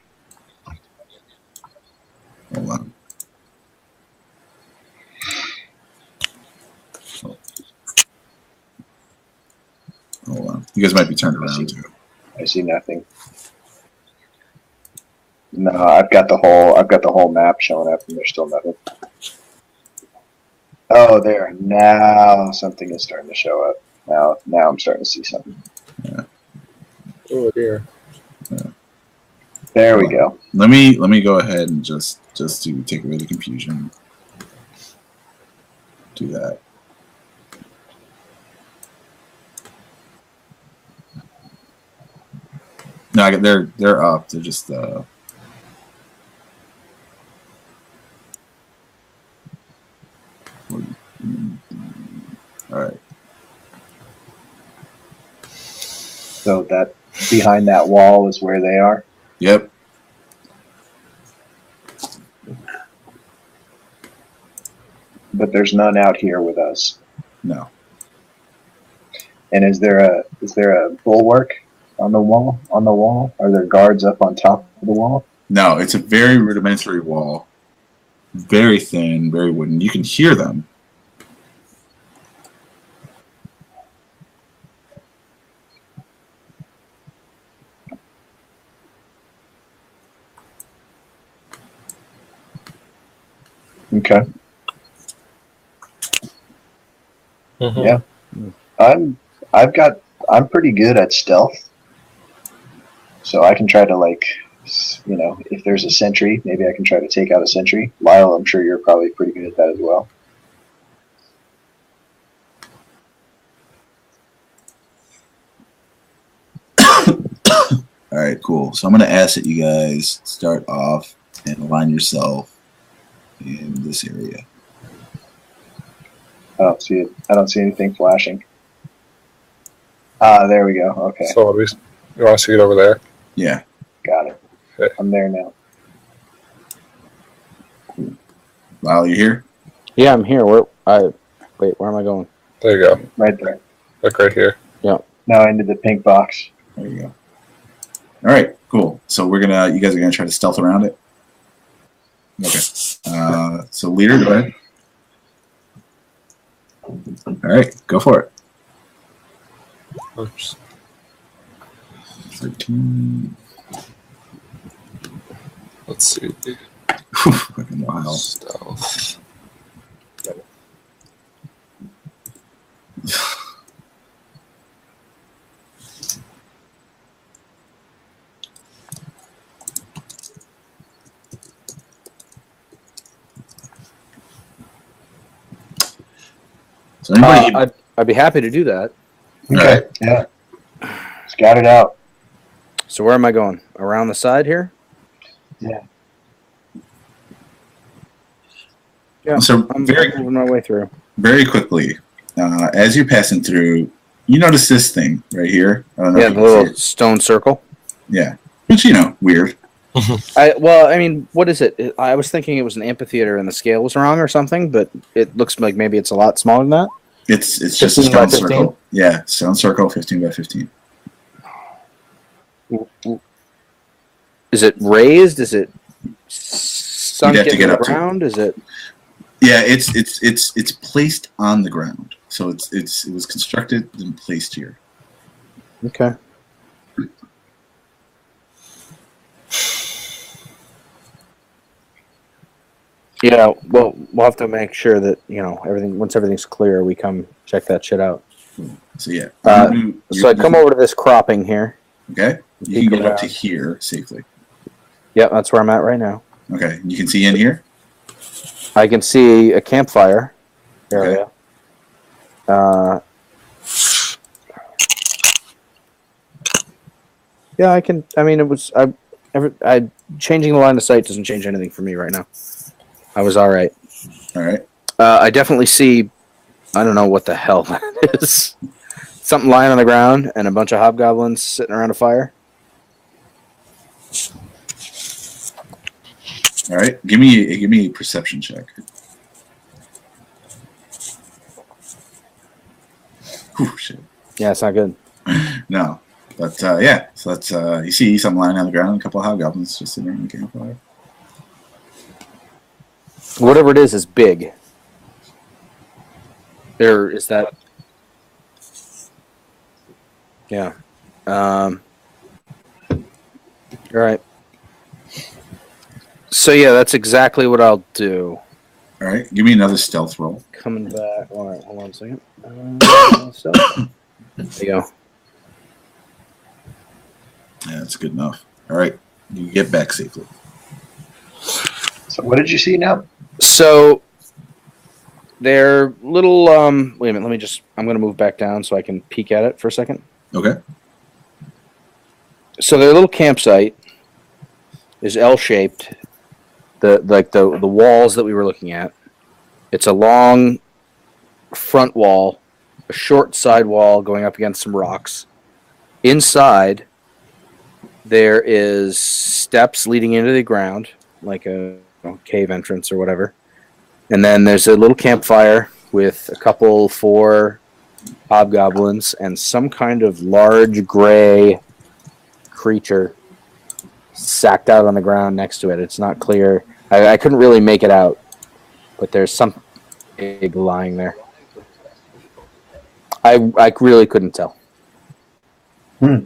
Hold on. Hold on. You guys might be turned around too. I see nothing. No, I've got the whole map showing up, and there's still nothing. Oh, there. Now something is starting to show up. Now I'm starting to see something. Oh dear. There we go. Let me go ahead and just to take away the confusion. Do that. No, they're up. They're just all right. So that behind that wall is where they are. Yep. But there's none out here with us. No. And is there a bulwark on the wall? Are there guards up on top of the wall? No, it's a very rudimentary wall. Very thin, very wooden. You can hear them. Okay. Mm-hmm. Yeah. I'm pretty good at stealth, so I can try to if there's a sentry, maybe I can try to take out a sentry. Lyle, I'm sure you're probably pretty good at that as well. All right, cool. So I'm going to ask that you guys start off and align yourself in this area. I don't see it. I don't see anything flashing. Ah, there we go. Okay, So what do you want to see it over there? Yeah. got it. Okay. I'm there now. Lyle, you here? Yeah, I'm here. Where am I going? There you go. Right there. Look right here. Now into the pink box. There you go. All right, cool. So you guys are gonna try to stealth around it. Okay. So leader, go ahead. All right, go for it. Oops. 13. Let's see. Fucking wild. Stealth. So anybody? I'd be happy to do that. All right. Yeah. Scout it out. So where am I going? Around the side here? Yeah. Yeah. So I'm very moving my way through. very quickly, as you're passing through, you notice this thing right here. I don't know Yeah, if the you can see little stone circle. it. Yeah, which weird. I mean, what is it? I was thinking it was an amphitheater and the scale was wrong or something, but it looks like maybe it's a lot smaller than that. It's just a 15 by stone 15? circle. Yeah, stone circle, 15 by 15. Is it raised? Is it sunk You'd have to into get the up to it. ground? Is it? Yeah, it's placed on the ground. So it was constructed and placed here. Okay. Yeah, well, we'll have to make sure that once everything's clear, we come check that shit out. So yeah. So I come over to this cropping here. Okay. You peek can get up to around. here safely. Yeah, that's where I'm at right now. Okay. You can see in here. I can see a campfire area. Yeah, I can. I mean, changing the line of sight doesn't change anything for me right now. I was all right. All right. I definitely see. I don't know what the hell that is. Something lying on the ground and a bunch of hobgoblins sitting around a fire. All right. Give me a perception check. Whew, shit. Yeah, it's not good. No. But yeah. So that's you see something lying on the ground, a couple of hobgoblins just sitting in the campfire. Whatever it is big. There is that. Yeah. All right. So yeah, that's exactly what I'll do. All right. Give me another stealth roll. Coming back. All right, hold on a second. So, there you go. Yeah, that's good enough. All right. You get back safely. So what did you see now? So they're little. Wait a minute. I'm going to move back down so I can peek at it for a second. Okay. So their little campsite is L-shaped. The walls that we were looking at. It's a long front wall, a short side wall going up against some rocks. Inside, there is steps leading into the ground, like a cave entrance or whatever. And then there's a little campfire with a 4 hobgoblins and some kind of large gray creature sacked out on the ground next to it. It's not clear. I couldn't really make it out, but there's some big lying there. I really couldn't tell. Hmm.